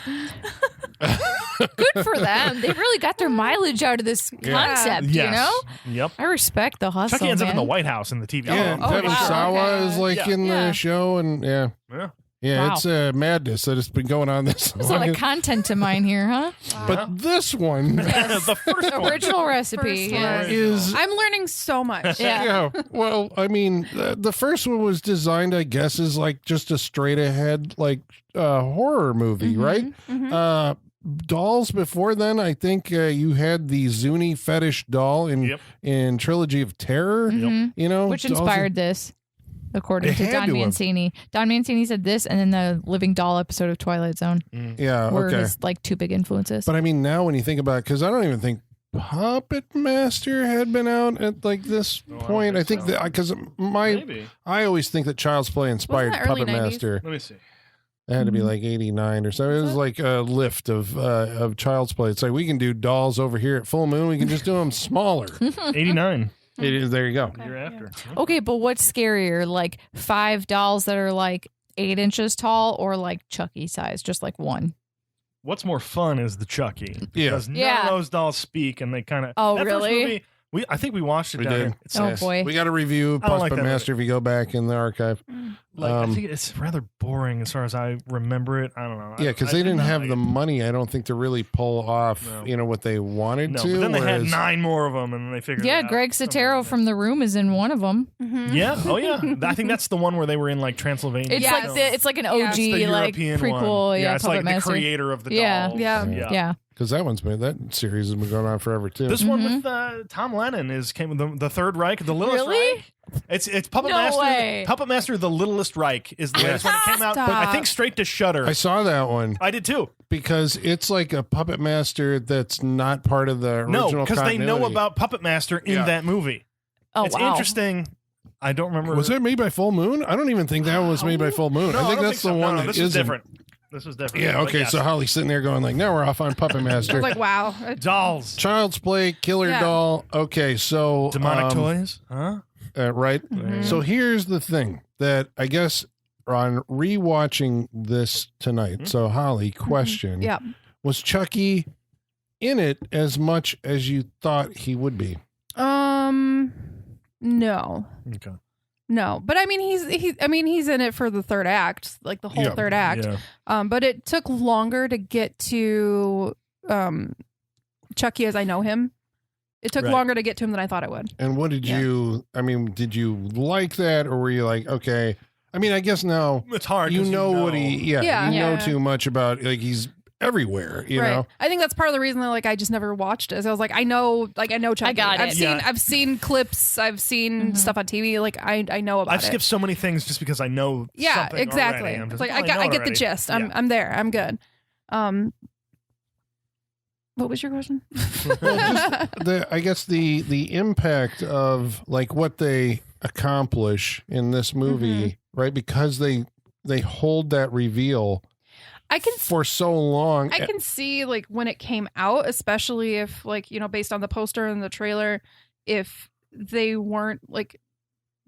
Good for them. They really got their mileage out of this concept. Yes. You know, Yep. I respect the hustle. Chucky ends up in the man. White House in the TV. Yeah, Oh, Kevin wow. Sawa Okay. is like Yeah. in the show, and yeah. Yeah. Wow. It's madness that has been going on this There's a lot long. of content to mine here, huh? But this one the first one. Original recipe. First Yeah. one. is I'm learning so much. Yeah. Well, I mean, the first one was designed, I guess, as like just a straight ahead like horror movie, right? Dolls before then, I think you had the Zuni fetish doll in Trilogy of Terror. You know, Which dolls- inspired this, according It to had Don to have. Mancini. Don Mancini said this, and then the Living Doll episode of Twilight Zone Yeah, were okay. his like two big influences. But I mean, now when you think about it, because I don't even think Puppet Master had been out at like this point. I think that because Maybe. I always think that Child's Play inspired Wasn't that early Puppet 90s? Master. Let me see. It had to be like 89 or so. It was like a lift of Child's Play. It's like we can do dolls over here at Full Moon. We can just do them smaller. 89. It is, there you go. Year after. Okay, but what's scarier, like 5 dolls that are like 8 inches tall, or like Chucky size, just like one? What's more fun is the Chucky. Yeah. Because none Yeah. of those dolls speak, and they kind of. Oh, that first really? movie, I think we watched it We down did. here. It's, Oh, boy. We got a review I don't like Puppet that Master if you go back in the archive. I think it's rather boring as far as I remember it. I don't know. Yeah, because I they did didn't not have like the it. money, I don't think, to really pull off, No. what they wanted No, to. but then they had whereas- 9 more of them, and they figured. Yeah, it out. Greg Sotero from The Room is in one of them. Yeah. Oh, yeah. I think that's the one where they were in like Transylvania. It's Yes. like it's like an OG It's the like European prequel. one. Yeah, it's Puppet like Master. the creator of the Yeah. dolls. Yeah. Yeah. Because that series has been going on forever too. This one with Tom Lennon came with the Third Reich, the Littlest Really? Reich. It's Puppet No Master. way. Puppet Master, the Littlest Reich is the latest one. It came out, Stop. I think, straight to Shudder. I saw that one I did too. because it's like a Puppet Master that's not part of the original. No, because they know continuity. about Puppet Master in Yeah. that movie. Oh, It's wow. interesting. I don't remember. Was it made by Full Moon? I don't even think that was made by Full Moon. No, I think don't that's the so. one No, that this is isn't. different. This was different. Yeah, But okay. yes. So Holly's sitting there going like, "Now we're off on Puppet I Master." was like, wow. dolls, Child's Play, Killer Yeah. Doll. Okay, so demonic toys, huh? right. So here's the thing that I guess on rewatching this tonight. So Holly, question: Yeah. was Chucky in it as much as you thought he would be? No. Okay. No. But I mean he's in it for the third act, like the whole Yeah. third act. Yeah. But it took longer to get to Chucky as I know him. It took Right. longer to get to him than I thought it would. And what did Yeah. you? I mean, did you like that, or were you like, okay? I mean, I guess now It's hard. you 'cause know what he. Yeah, Yeah. you know Yeah. too much about like he's everywhere. You right. know. I think that's part of the reason that like I just never watched it. So I was like, I know Chucky. got it. I've seen clips, I've seen stuff on TV. Like I know about I've it. skipped so many things just because I know. Yeah, something exactly. already. I'm It's just like oh, know I it get the already. gist. Yeah. I'm there. I'm good. What was your question? I guess the impact of like what they accomplish in this movie, right? Because they hold that reveal I can for so long. I can see like when it came out, especially if like, based on the poster and the trailer, if they weren't like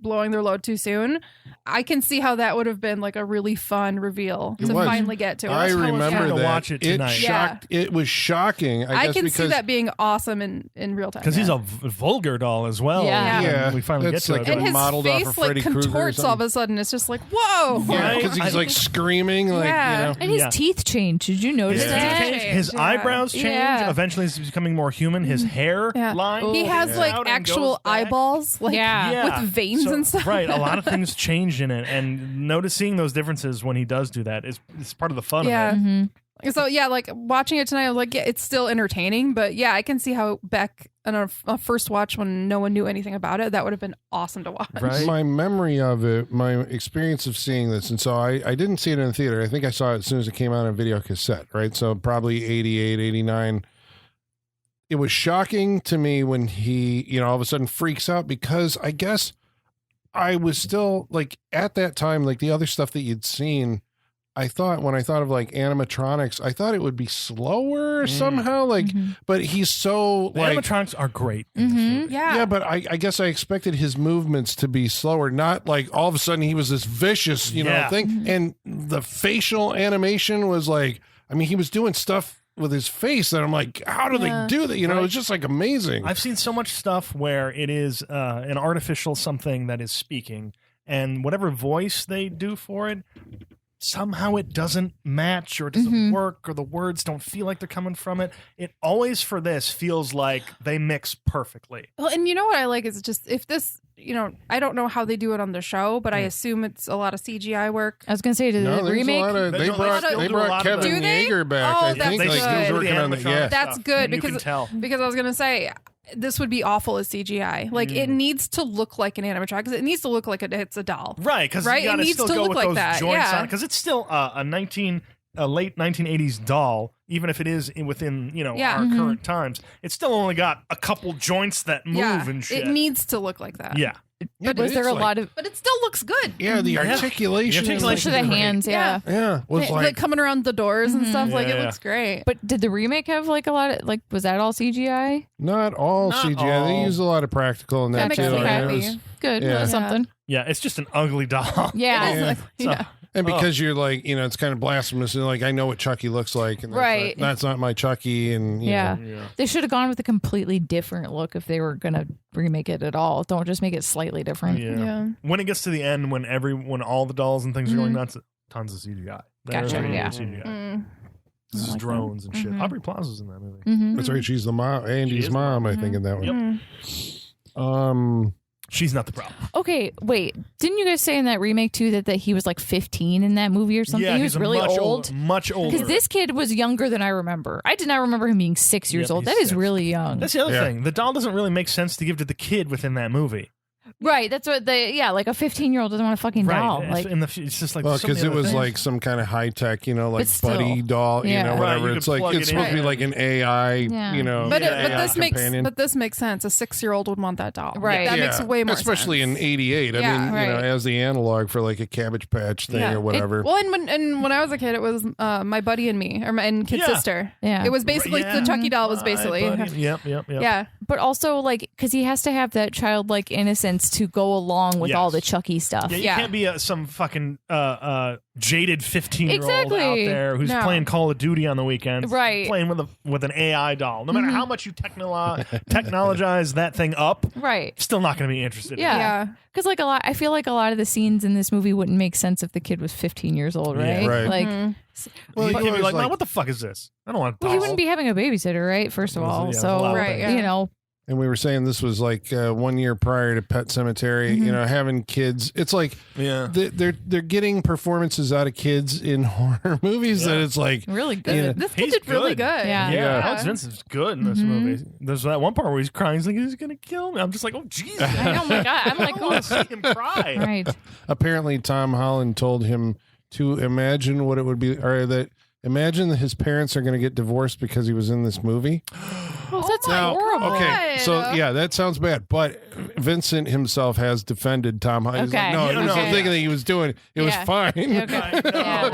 blowing their load too soon. I can see how that would have been like a really fun reveal to was. finally get to. I remember to that. watch it tonight. Shocked. It was shocking. I guess can because see that being awesome in real time. Because he's a vulgar doll as well. Yeah. Yeah. We finally get It's to like it. and his modeled off face of like Freddy Krueger or contorts all of something. a sudden. It's just like, whoa. Yeah, Right? because he's like screaming, like Yeah. you know. And his Yeah. teeth changed. Did you notice His that? teeth change, his Yeah. eyebrows change. Yeah. Eventually, he's becoming more human. His hair Yeah. line. He has goes like out and actual goes back. eyeballs, like Yeah. with veins So- and stuff. Right, a lot of things change in it, and noticing those differences when he does do that is part of the fun Yeah. of it. Mm-hmm. So yeah, like watching it tonight, I was like, yeah, it's still entertaining, but yeah, I can see how Beck on a first watch when no one knew anything about it, that would have been awesome to watch. Right. My memory of it, my experience of seeing this, and so I didn't see it in the theater. I think I saw it as soon as it came out on video cassette, right? So probably 88, 89. It was shocking to me when he, all of a sudden freaks out because I guess I was still like at that time, like the other stuff that you'd seen, when I thought of like animatronics, I thought it would be slower somehow, like, but he's so The like, animatronics are great. in this Mhm. movie. Yeah. yeah, but I guess I expected his movements to be slower, not like all of a sudden he was this vicious, Yeah. thing. And the facial animation was like, I mean, he was doing stuff with his face that I'm like, how do Yeah. they do that? It was just like amazing. I've seen so much stuff where it is an artificial something that is speaking, and whatever voice they do for it, somehow it doesn't match or it doesn't work or the words don't feel like they're coming from it. It always for this feels like they mix perfectly. Well, and you know what I like is just if this, I don't know how they do it on the show, but I assume it's a lot of CGI work. I was gonna say, did no, the there's remake? a lot of, They they still brought do a lot Kevin of that. Do they? Yeager back. Oh, I that's think good. like he was They working on it. animatronic Yeah. That's stuff, good and you can because tell. I was gonna say this would be awful as CGI. Like it needs to look like an animatronic because it needs to look like it's a doll. Right, because Right? you It gotta needs still to go look with like those that, joints yeah. on it, because it's still a late 1980s doll, even if it is within Yeah. our current times. It's still only got a couple joints that move and shit. It needs to look like that. yeah. Yeah, Was there it's a like- lot of But it still looks good. Yeah, the articulation. The is especially like- the hands? Yeah. Yeah, was Like, like, coming around the doors and stuff. Like it Yeah. looks great. But did the remake have like a lot of like? Was that all CGI? not all Not CGI. They all. use a lot of practical in that That too. makes me I mean, happy. it was- Good. Yeah. That's something. Yeah, it's just an ugly doll. Yeah. Yeah. Yeah. And because you're like, it's kind of blasphemous. And like, I know what Chucky looks like. And Right. that's not my Chucky. And you Yeah. know. Yeah. They should have gone with a completely different look if they were gonna remake it at all. Don't just make it slightly different. Yeah. Yeah. When it gets to the end, when all the dolls and things are going nuts, tons of CGI. Gotcha, There's yeah. CGI. Mm. This is like that. drones and shit. Mhm. Aubrey Plaza's in that movie. Mm-hmm. That's right. She's the mom, She Andy's is the mom, I think, in that Yep. one. Mm. She's not the problem. Okay, wait. Didn't you guys say in that remake too that he was like 15 in that movie or something? Yeah, He he's was really much old. Much older. Because this kid was younger than I remember. I did not remember him being 6 years Yep, old. he's That is 6. really young. That's the other Yeah. thing. The doll doesn't really make sense to give to the kid within that movie. Right. That's what like a 15-year-old doesn't want a fucking doll. Right. Like, It's just like Well, so many because it other was things. like some kind of high tech, like But still. buddy doll, Yeah. Right, whatever. you It's could like plug it's it supposed to be in. like an AI, Yeah. But Yeah, but yeah. this makes sense. A 6-year-old would want that doll. Right. That makes way more especially sense. in '88. I Yeah, mean, right. as the analog for like a Cabbage Patch thing Yeah. or whatever. Well, and when I was a kid, it was My Buddy and Me, and Kid Yeah. Sister. Yeah. It was basically Yeah. the Chucky doll was My basically. buddy. Yep. Yeah. but also like because he has to have that childlike innocence to go along with all Yes. the Chucky stuff. Yeah, you Yeah. can't be some fucking jaded 15-year-old Exactly. out there who's No. playing Call of Duty on the weekends, Right. Playing with an AI doll. No matter how much you technologize that thing up, Right. still not going to be interested. Yeah. Yeah. Because I feel like a lot of the scenes in this movie wouldn't make sense if the kid was 15 years old, right? Yeah. Right. Like, Mhm. Well, Well, you you'd be always like, like- "Man, what the fuck is this? I don't want a doll." well, he wouldn't be having a babysitter, right? First of all, Yeah, there's a so lot of Right, things. yeah. you know, And we were saying this was like 1 year prior to Pet Cemetery. Having kids, it's like Yeah. they're getting performances out of kids in horror movies that it's like really good. Yeah. This kid He's did really good. good. Yeah. Yeah, Alex Vincent's good in this Mhm. movie. There's that one part where he's crying. He's like, "He's gonna kill me." I'm just like, "Oh Jesus!" I know, my God. I'm like, I want to see him cry. right. apparently Tom Holland told him to imagine what it would be, or that imagine that his parents are going to get divorced because he was in this movie. Oh, that's Now, horrible. okay, so yeah, that sounds bad. But Vincent himself has defended Tom Holland. He's like, Okay. no, it was the Okay. thing that he was doing. It was Yeah. fine. Okay. Yeah.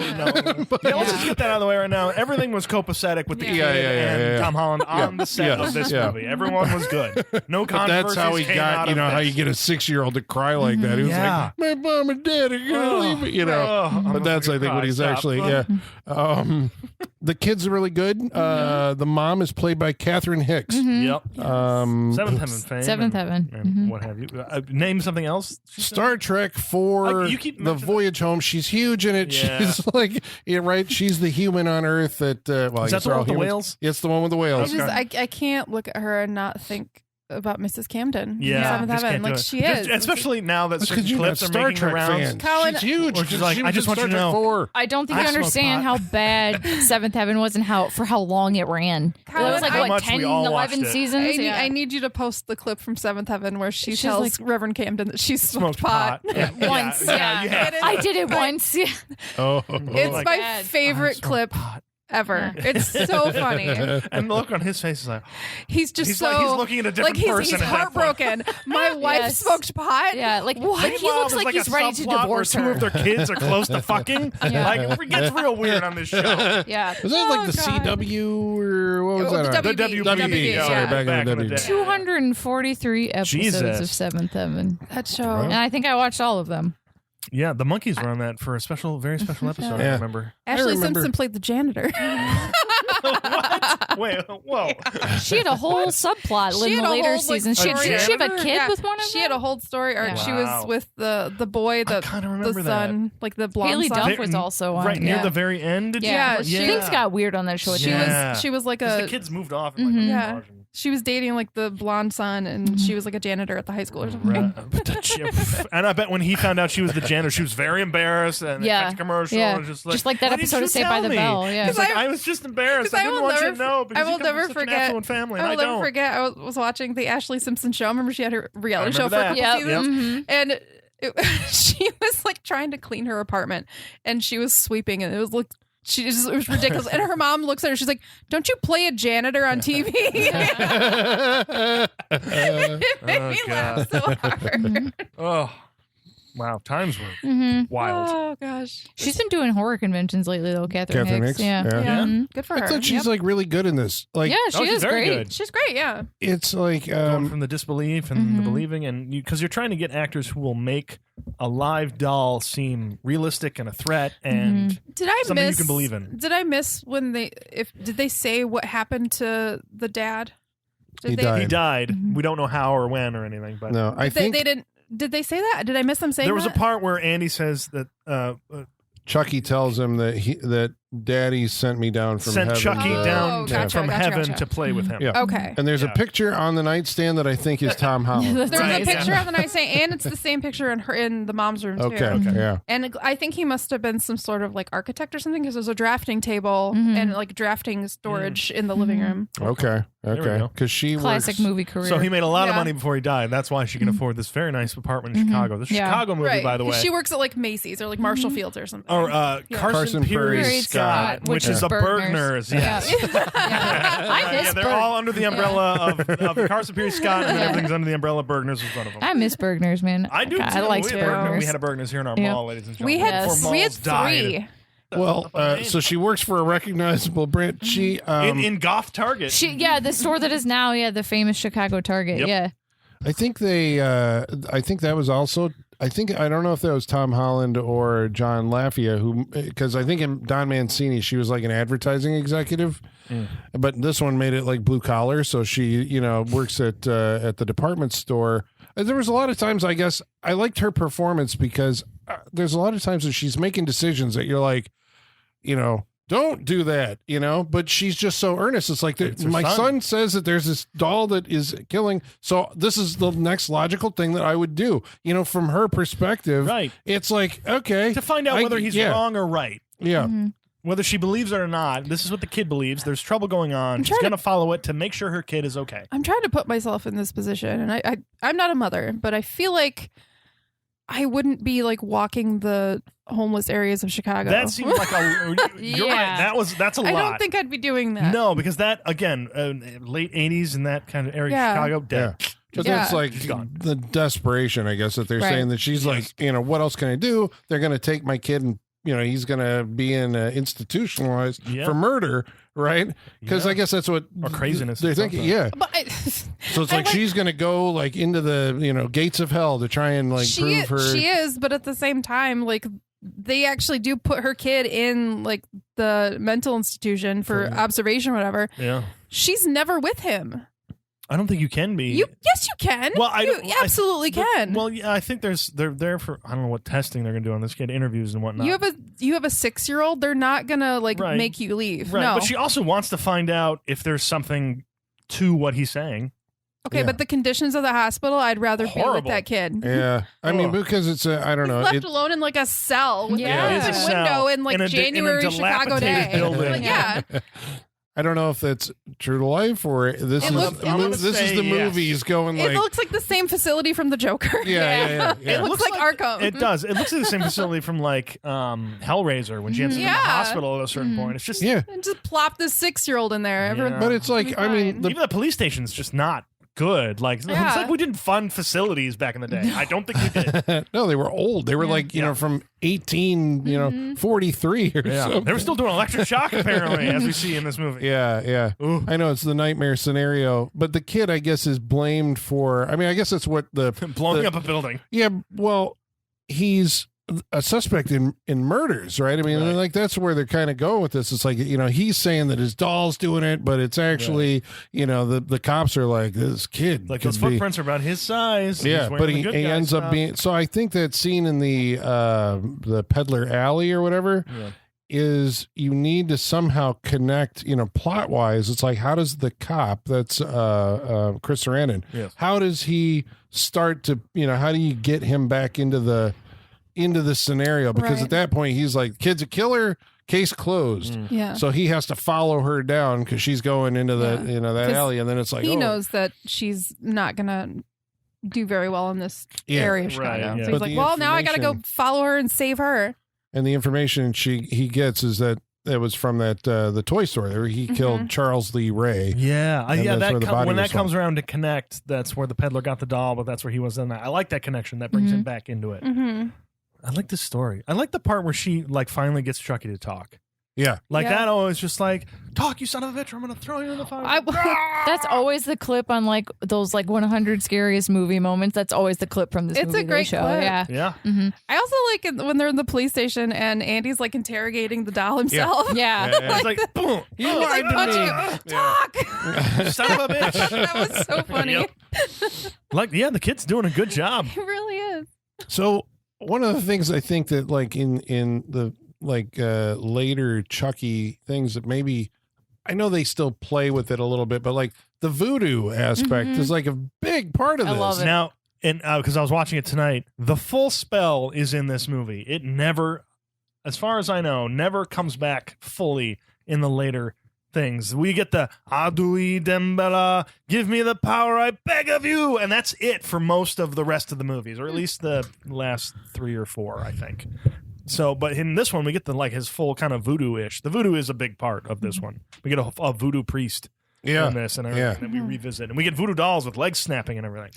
Let's just get that out of the way right now. Everything was copacetic with the kid and Tom Holland on the set of this movie. Everyone was good. No But controversies. that's how he came got, out you of know, how this. you get a 6-year-old to cry like that. He was Yeah. like, my mom and dad are going to leave me, you know. Oh, But that's, I think, what he's actually, the kids are really good. The mom is played by Catherine Hicks. Yep. Seventh Heaven fame. Seventh Heaven. And what have you. Name something else. Star Trek 4, You keep The mentioning- Voyage Home. She's huge in it. Yeah. She's like, yeah, right. She's the human on Earth that, well, I Is guess that the they're one all with the humans. whales? It's the one with the whales. I can't look at her and not think about Mrs. Camden. Yeah. Seventh just Heaven. can't do Like it. she is. Especially now that certain Because you're not clips are Star making Trek the rounds. fans. Colin- She's huge. Or she's like, She I was just in want you Star to Trek know. 4. I don't think I you smoke understand pot. how bad Seventh Heaven was and for how long it ran. It was like, How what, much 10, we all 11 watched it. seasons? I need you to post the clip from Seventh Heaven where she She's tells like- Reverend Camden that she smoked Smoked pot. pot. Yeah. Once, Yeah. yeah. Yeah. I did it once. Yeah. Oh. It's Like, my God. favorite clip ever. It's so funny. And the look on his face is like, He's just He's so like he's looking at a different like person he's at that point. heartbroken. My wife Yes. smoked pot. Yeah, like What? he Meanwhile, looks there's like he's a ready to subplot divorce where her. two of their kids are close to fucking. Yeah. Like it gets real weird on this show. Yeah. Was that like Oh, the God. CW or what was Oh, that? the on? The WB. WB. Sorry, back in the in the WB. day. 243 episodes Jesus. of Seventh Heaven. That show. Wow. And I think I watched all of them. Yeah, the monkeys were on that for a very special episode. I Yeah. remember. Ashley remember. Simpson played the janitor. What? Wait, whoa. She had a whole subplot She in had the a later whole, like, seasons. story. Did she have a Janitor? kid Yeah. with one of them? She had a whole story arc. Yeah. She Wow. was with the boy, I kinda remember the son, like the blonde Haley son. Duff was also on. Right near yeah. the very end. Did Yeah, you? things got weird on that show. She too. Yeah. was like 'Cause a the kids moved off. And, like, Mhm. Yeah. college and- she was dating like the blonde son, and she was like a janitor at the high school or something. And I bet when he found out she was the janitor, she was very embarrassed. And Yeah. it cut to commercial. Yeah. And just Just like that "Why didn't episode you of Saved tell by the me?" Bell, yeah. He's like, I was just embarrassed. I didn't want you to know because I will you come never from such an forget. affluent family, and I I will never don't. forget. I was watching the Ashley Simpson show. I remember she had her reality show for a remember couple that. seasons, Yep. and she was like trying to clean her apartment, and she was sweeping, and it was it was ridiculous. And her mom looks at her. She's like, "Don't you play a janitor on TV?" It made me laugh so hard. Oh, wow. Times were Mhm. wild. Oh gosh, She's been doing horror conventions lately, though. Catherine Hicks. Yeah. Yeah. yeah, Mhm. good for I her. thought she's like really good in this. Like, Yeah, she she's is very great. good. She's great. Yeah, it's like, Going from the disbelief and the Mhm. believing, and because you're trying to get actors who will make a live doll seem realistic and a threat and did I something miss? you can believe in. Did I miss when did they say what happened to the dad? Did He they, died. He died. Mhm. We don't know how or when or anything, but no, I They, think they didn't. Did they say that? Did I miss them saying there was a that? part where Andy says that Chucky tells him that Daddy sent me down from sent heaven. Chucky to- down gotcha, from gotcha, heaven gotcha. to play with him. Yeah. Okay. And there's Yeah. a picture on the nightstand that I think is Tom Holland. That's There was Right, a picture yeah. of the nightstand, and it's the same picture in the mom's room too. Okay, yeah. And I think he must have been some sort of like architect or something, because there's a drafting table Mhm. and like drafting storage in the living room. Okay, we okay. go. Because she Classic works, movie career. So he made a lot of Yeah. money before he died. That's why she can afford this very nice apartment in Chicago. This is a Yeah. Chicago movie, Right. by the 'Cause way. She works at like Macy's or like Marshall Fields or something. or Yeah. Carson Perry Perry Scott, Scott, which is a Bergner's. Yes. I miss Yeah, they're Berg- all under the umbrella of Carson Perry Scott, and then everything's under the umbrella of Bergner's was one of them. I miss Bergner's, man. I do God, too. I like we, had Bergner's. we had a Bergner's here in our Yeah. mall, ladies and we gentlemen. had before we had malls died. 3. well, so she works for a recognizable brand. She in Goth Target. The store that is now, the famous Chicago Target. Yep. Yeah. I think I think that was also. I don't know if that was Tom Holland or John Lafia because I think in Don Mancini she was like an advertising executive, but this one made it like blue collar. So she works at the department store. And there was a lot of times I guess I liked her performance because there's a lot of times that she's making decisions that you're like, don't do that, but she's just so earnest. It's like It's her my son. son says that there's this doll that is killing. So this is the next logical thing that I would do, from her perspective. Right. It's like, okay. to find out whether he's yeah. wrong or right. Yeah. Whether she believes it or not, this is what the kid believes. There's trouble going on. She's going to follow it to make sure her kid is okay. I'm trying to put myself in this position, and I'm not a mother, but I feel like I wouldn't be like walking the homeless areas of Chicago. That seems like you're Yeah. right. That's a lot. I don't think I'd be doing that. No, because that again, late '80s in that kind of area, Yeah. of Chicago, dead. Yeah. But Yeah. that's like She's gone. the desperation, I guess, that they're Right. saying that she's like, what else can I do? They're going to take my kid and, he's going to be institutionalized Yeah. for murder, right? Because Yeah. I guess that's what Or craziness they're or thinking. something. Yeah. But So it's I like like- she's going to go like into the, gates of hell to try and like prove her. she is, but at the same time, like they actually do put her kid in like the mental institution for observation or whatever. Yeah. She's never with him. I don't think you can be. Yes, you can. Well, you absolutely can. Well, yeah, I think they're there for I don't know what testing they're gonna do on this kid, interviews and whatnot. you have a 6-year-old. They're not gonna like Right. make you leave. right, No. but she also wants to find out if there's something to what he's saying. Okay, Yeah. but the conditions of the hospital, I'd rather be with Horrible. that kid. Yeah. I mean, Ugh. because it's I don't know. He's left alone in like a cell with Yeah. an It is a open cell window in like in a January Chicago dilapidated day. building. Like, yeah. I don't know if that's true to life or this It is looks- I'm gonna this is say the yes. movies going It like looks like the same facility from the Joker. yeah. It looks like Arkham. It does. It looks like the same facility from like Hellraiser when she ends up in the Yeah. hospital at a certain point. It's just Yeah. And just plop this 6-year-old in there. Everyone, But it's like It'll I be mean fine. the even the police station's just not good. Like it's Yeah. like we didn't fund facilities back in the day. I don't think we did. no, they were old. They were like, from 1843 or Yeah, something. they were still doing electric shock apparently, as we see in this movie. Yeah. Ooh. I know it's the nightmare scenario, but the kid, I guess, is blamed for. I mean, I guess that's what the Blowing up a building. Yeah, well, he's a suspect in murders, right? I mean, Right. like that's where they're kind of going with this. It's like he's saying that his doll's doing it, but it's actually the cops are like this kid Like could those be- footprints are about his size. Yeah, He's wearing but the he good guy ends up stuff. being. So I think that scene in the Peddler Alley or whatever Yeah. is you need to somehow connect. Plot wise, it's like how does the cop that's Chris Sarandon? Yes. How does he start to how do you get him back into the scenario? Because Right. at that point he's like, kid's a killer, case closed. Yeah. So he has to follow her down because she's going into the that 'Cause alley, and then it's like he oh, knows that she's not gonna do very well in this Yeah. area of Right, Chicago. yeah. So But he's the like, well, now I gotta go information- follow her and save her. And the information he gets is that it was from that the toy store where he killed Charles Lee Ray. Yeah, And that's where the body when was that comes around to connect, that's where the peddler got the doll, but that's where he was in that. I like that connection. That brings him back into it. Mm-hmm. I like this story. I like the part where she like finally gets Chucky to talk. Yeah. Like Yeah. that always just like, talk, you son of a bitch, or I'm gonna throw you in the fire. That's always the clip on like those like 100 scariest movie moments. That's always the clip from this It's movie a they great show. clip. Yeah. Yeah. I also like it when they're in the police station and Andy's like interrogating the doll himself. Yeah. It's like, boom. You Oh, He's like lied to me. punching talk. son of a bitch. That was so funny. Yep. Like, yeah, the kid's doing a good job. It really is. So one of the things I think that like in the like later Chucky things that maybe I know they still play with it a little bit, but like the voodoo aspect is like a big part of I this. love it. Now, and because I was watching it tonight, the full spell is in this movie. It never, as far as I know, never comes back fully in the later things. We get the Adui Dembella, give me the power, I beg of you, and that's it for most of the rest of the movies, or at least the last 3 or 4, I think. So, but in this one, we get the like his full kind of voodoo-ish. The voodoo is a big part of this one. We get a voodoo priest in this and everything that we revisit, and we get voodoo dolls with legs snapping and everything.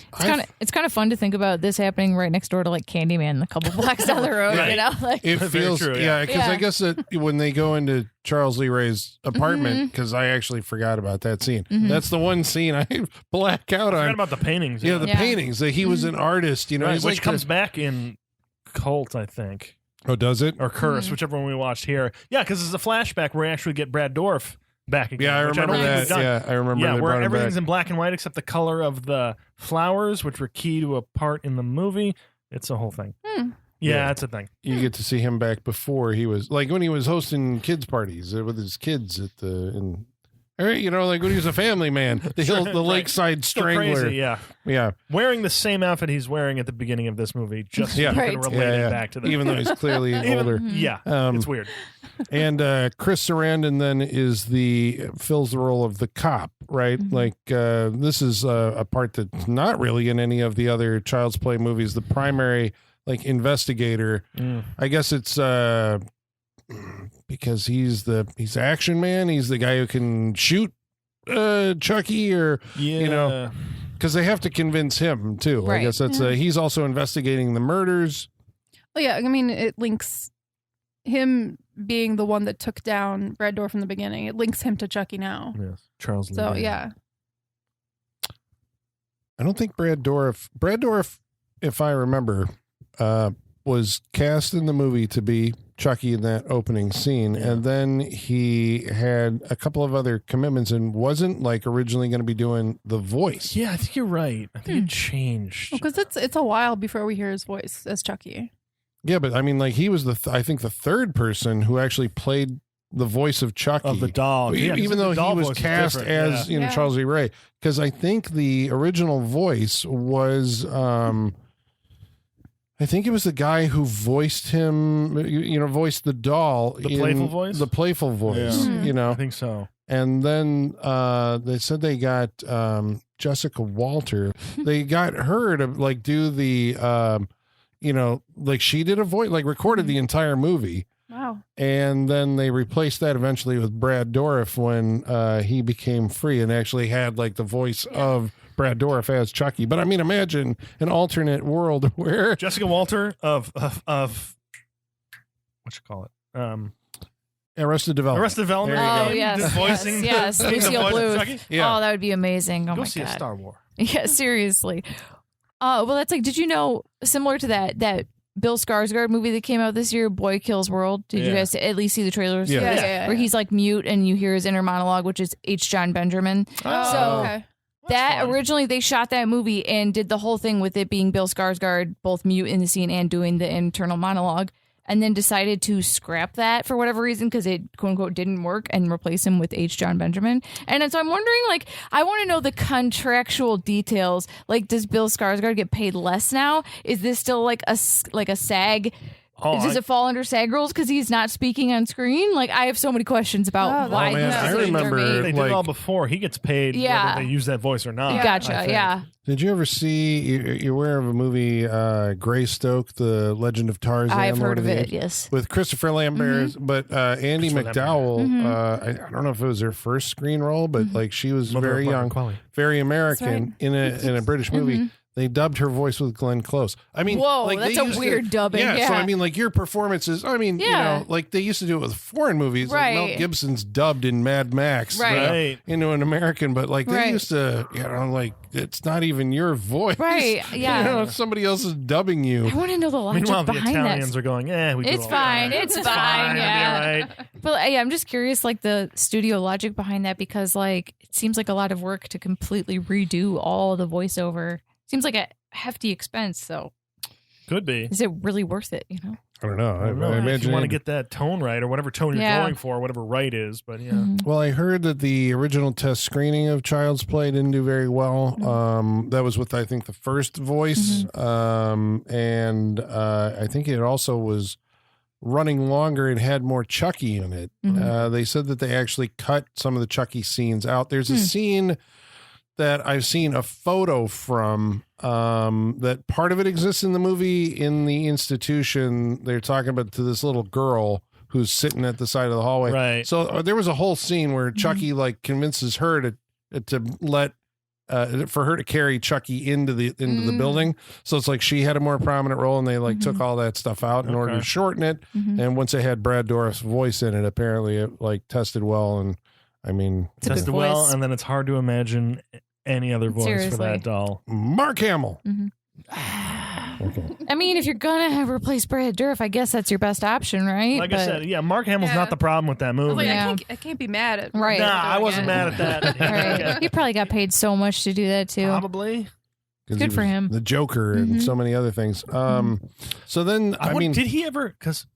It's kind of fun to think about this happening right next door to like Candyman, a couple blocks down the road. Right. You know, like It Very feels true, yeah, yeah. because I Yeah. guess that when they go into Charles Lee Ray's apartment, because I actually forgot about that scene. That's the one scene I black out I forgot on. about the paintings. Yeah, the Yeah. paintings that he was an artist. right, he's which like comes back in Cult, I think. Oh, does it? Or Curse, whichever one we watched here. Yeah, because it's a flashback where we actually get Brad Dourif back again. Yeah, I which remember don't think that. we've done. Yeah, I remember. Yeah, they where brought him everything's back. in black and white except the color of the flowers, which were key to a part in the movie. It's a whole thing. Yeah, Yeah. that's a thing. You get to see him back before he was like when he was hosting kids parties with his kids at the like when he was a family man, the Right. Lakeside Still Strangler. crazy, yeah. Yeah, Wearing the same outfit he's wearing at the beginning of this movie, just so Yeah. you can Right. relate yeah. it back to the Even though he's clearly older. Yeah, it's weird. And Chris Sarandon then fills the role of the cop, right? Like this is a part that's not really in any of the other Child's Play movies. The primary like investigator. I guess it's because he's Action Man. He's the guy who can shoot Chucky, or you know, because they have to convince him too. Right. I guess that's he's also investigating the murders. Oh yeah, I mean it links him being the one that took down Brad Dourif from the beginning. It links him to Chucky now. Yes, Charles Lee. So yeah. I don't think Brad Dourif, if I remember, was cast in the movie to be Chucky in that opening scene, and then he had a couple of other commitments and wasn't like originally going to be doing the voice. Yeah, I think you're right. I think it changed. Because it's a while before we hear his voice as Chucky. Yeah, but I mean, like he was I think the third person who actually played the voice of Chucky, of the doll, even though he was cast as Charles E. Ray, because I think the original voice was I think it was the guy who voiced him, voiced the doll, the playful voice, I think so. And then they said they got Jessica Walter. They got her to like do the like she did a voice, like recorded the entire movie. Wow. And then they replaced that eventually with Brad Dourif when he became free and actually had like the voice of Brad Dourif as Chucky. But I mean, imagine an alternate world where Jessica Walter of what you call it? Arrested Development. Arrested Development. Oh, yes. Voicing yes. the Lucille voice of Bluth. Chucky. Yeah. Oh, that would be amazing. Oh, Go my see God. a Star Wars. Yeah, seriously. Well, that's like, did you know, similar to that Bill Skarsgård movie that came out this year, Boy Kills World? Did you guys at least see the trailers? Yeah. Where he's like mute and you hear his inner monologue, which is H. John Benjamin. Oh, So okay. that fun. originally they shot that movie and did the whole thing with it being Bill Skarsgård both mute in the scene and doing the internal monologue, and then decided to scrap that for whatever reason because it quote unquote didn't work and replace him with H. John Benjamin. And so I'm wondering, like, I want to know the contractual details. Like, does Bill Skarsgård get paid less now? Is this still like a SAG? Does it fall under SAG rules because he's not speaking on screen? Like, I have so many questions about why man, these I decisions are remember- made. They did it all before. He gets paid whether they use that voice or not. Gotcha. I think. Yeah. Did you ever see? You're aware of a movie, Greystoke, The Legend of Tarzan? I've Lord heard of the it. Apes? Yes. With Christopher Lambert, but Andy Christopher McDowell. I don't know if it was her first screen role, but like she was Mother very of Martin young, Qualley. very American in a British movie. They dubbed her voice with Glenn Close. I mean, Whoa, like, that's they a used weird dubbing. Yeah, Yeah. so I mean, like your performances. I mean, like they used to do it with foreign movies. Like Mel Right. Gibson's dubbed in Mad Max, Right. into an American, but like they used to, like it's not even your voice, Right, yeah. Somebody else is dubbing you. I want to know the logic Meanwhile, the behind Italians that. are going, we do It's all fine. right. It's fine. Yeah. You're right. But yeah, I'm just curious, like the studio logic behind that, because like it seems like a lot of work to completely redo all the voiceover. Seems like a hefty expense. So Could be. is it really worth it? You know? I don't know. I don't know. I If imagine you want to get that tone right, or whatever tone you're Yeah. going for, whatever right is. But yeah. Well, I heard that the original test screening of Child's Play didn't do very well. That was with, I think, the first voice. And I think it also was running longer and had more Chucky in it. They said that they actually cut some of the Chucky scenes out. There's a scene that I've seen a photo from that part of it exists in the movie. In the institution, they're talking about to this little girl who's sitting at the side of the hallway. Right. So there was a whole scene where Chucky like convinces her to let for her to carry Chucky into the building. So it's like she had a more prominent role, and they like took all that stuff out in order to shorten it. And once they had Brad Dourif's voice in it, apparently it like tested well. And I mean, It's a good Tested well, voice. and then it's hard to imagine any other voice for Seriously. that doll. Mark Hamill. I mean, if you're gonna have replace Brad Dourif, I guess that's your best option, right? Like I said, Mark Hamill's Yeah. not the problem with that I was movie. like, Yeah. I can't be mad at Right. Nah, doing I wasn't it. mad at that. right. He probably got paid so much to do that too. Probably. 'Cause Good he for was him. The Joker and so many other things. So then, I mean, did he ever? Because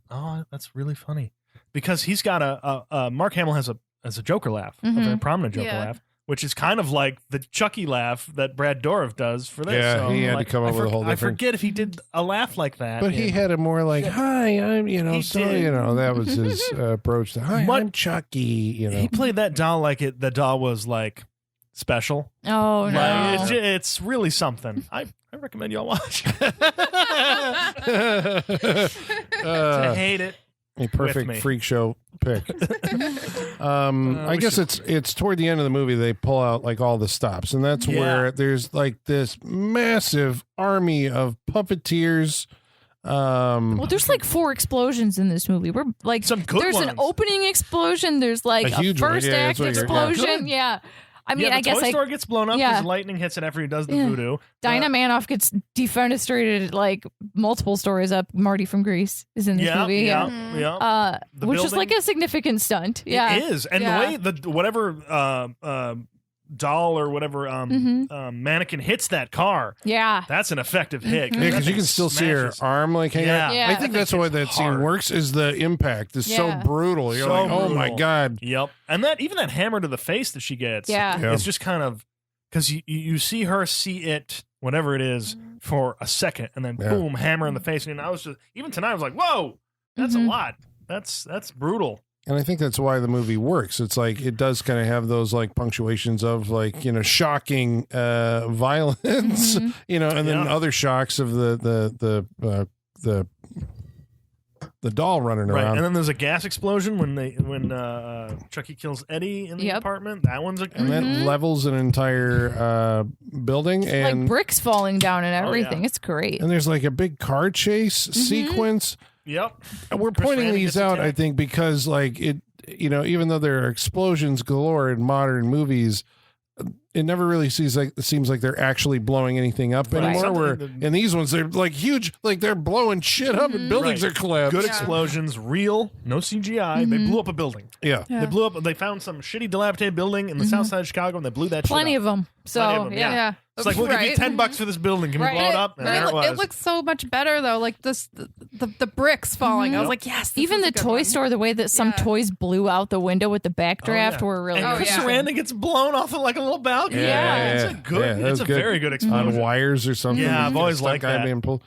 that's really funny. Because he's got a Mark Hamill has a Joker laugh, a very prominent Joker Yeah. laugh, which is kind of like the Chucky laugh that Brad Dourif does for this. Yeah, So, he had to like, come up with a whole I different- forget if he did a laugh like that. but he had a more like, "Hi, I'm," He did. that was his approach. Hi, What- I'm Chucky. He played that doll like the doll was like special. Oh no. Like, it's really something. I recommend y'all watch. I hate it. A perfect freak show pick. I guess it's toward the end of the movie they pull out like all the stops, and that's where there's like this massive army of puppeteers. Well, there's like 4 explosions in this movie. We're like some good there's ones. an opening explosion. There's like a huge one. first Yeah, act that's what explosion. Yeah. I mean, the I guess toy store gets blown up because lightning hits it after he does the voodoo. Dinah Manoff gets defenestrated like multiple stories up. Marty from Grease is in this movie. Yeah. Which is like a significant stunt. Yeah. It is. And the way whatever doll or whatever mannequin hits that car, that's an effective hit. Yeah, because you can still see her arm like hanging out. Yeah. I think that's why that scene works, is the impact is so brutal. You're like, oh my God. Yep. And even that hammer to the face that she gets, it's just kind of, because you see her see it, whatever it is, for a second, and then boom, hammer in the face. And I was just, even tonight, I was like, whoa, that's a lot. That's brutal. And I think that's why the movie works. It's like it does kind of have those like punctuations of like, you know, shocking violence, you know, and then other shocks of the doll running right. around. And then there's a gas explosion when Chucky kills Eddie in the apartment. That one's and that levels an entire building, and like bricks falling down and everything. It's great. And there's like a big car chase sequence. Yep. And we're pointing these out, I think, because like it, you know, even though there are explosions galore in modern movies, it never really seems like they're actually blowing anything up anymore. Where in these ones, they're like huge, like they're blowing shit up and buildings are collapsed. Good explosions, real, no CGI. They blew up a building. Yeah. They blew up. They found some shitty dilapidated building in the south side of Chicago, and they blew that. Plenty shit of them. So Plenty of them, yeah. It's like, we'll give you $10 for this building. Can we blow it up? And there it was. It looks so much better though. Like the bricks falling. I was like, yes. Even the toy store, the way that some toys blew out the window with the backdraft were really. And Chris Sarandon gets blown off of like a little balcony. It's a good. It's a very good explosion on wires or something. Yeah, I've always liked that. Being pulled.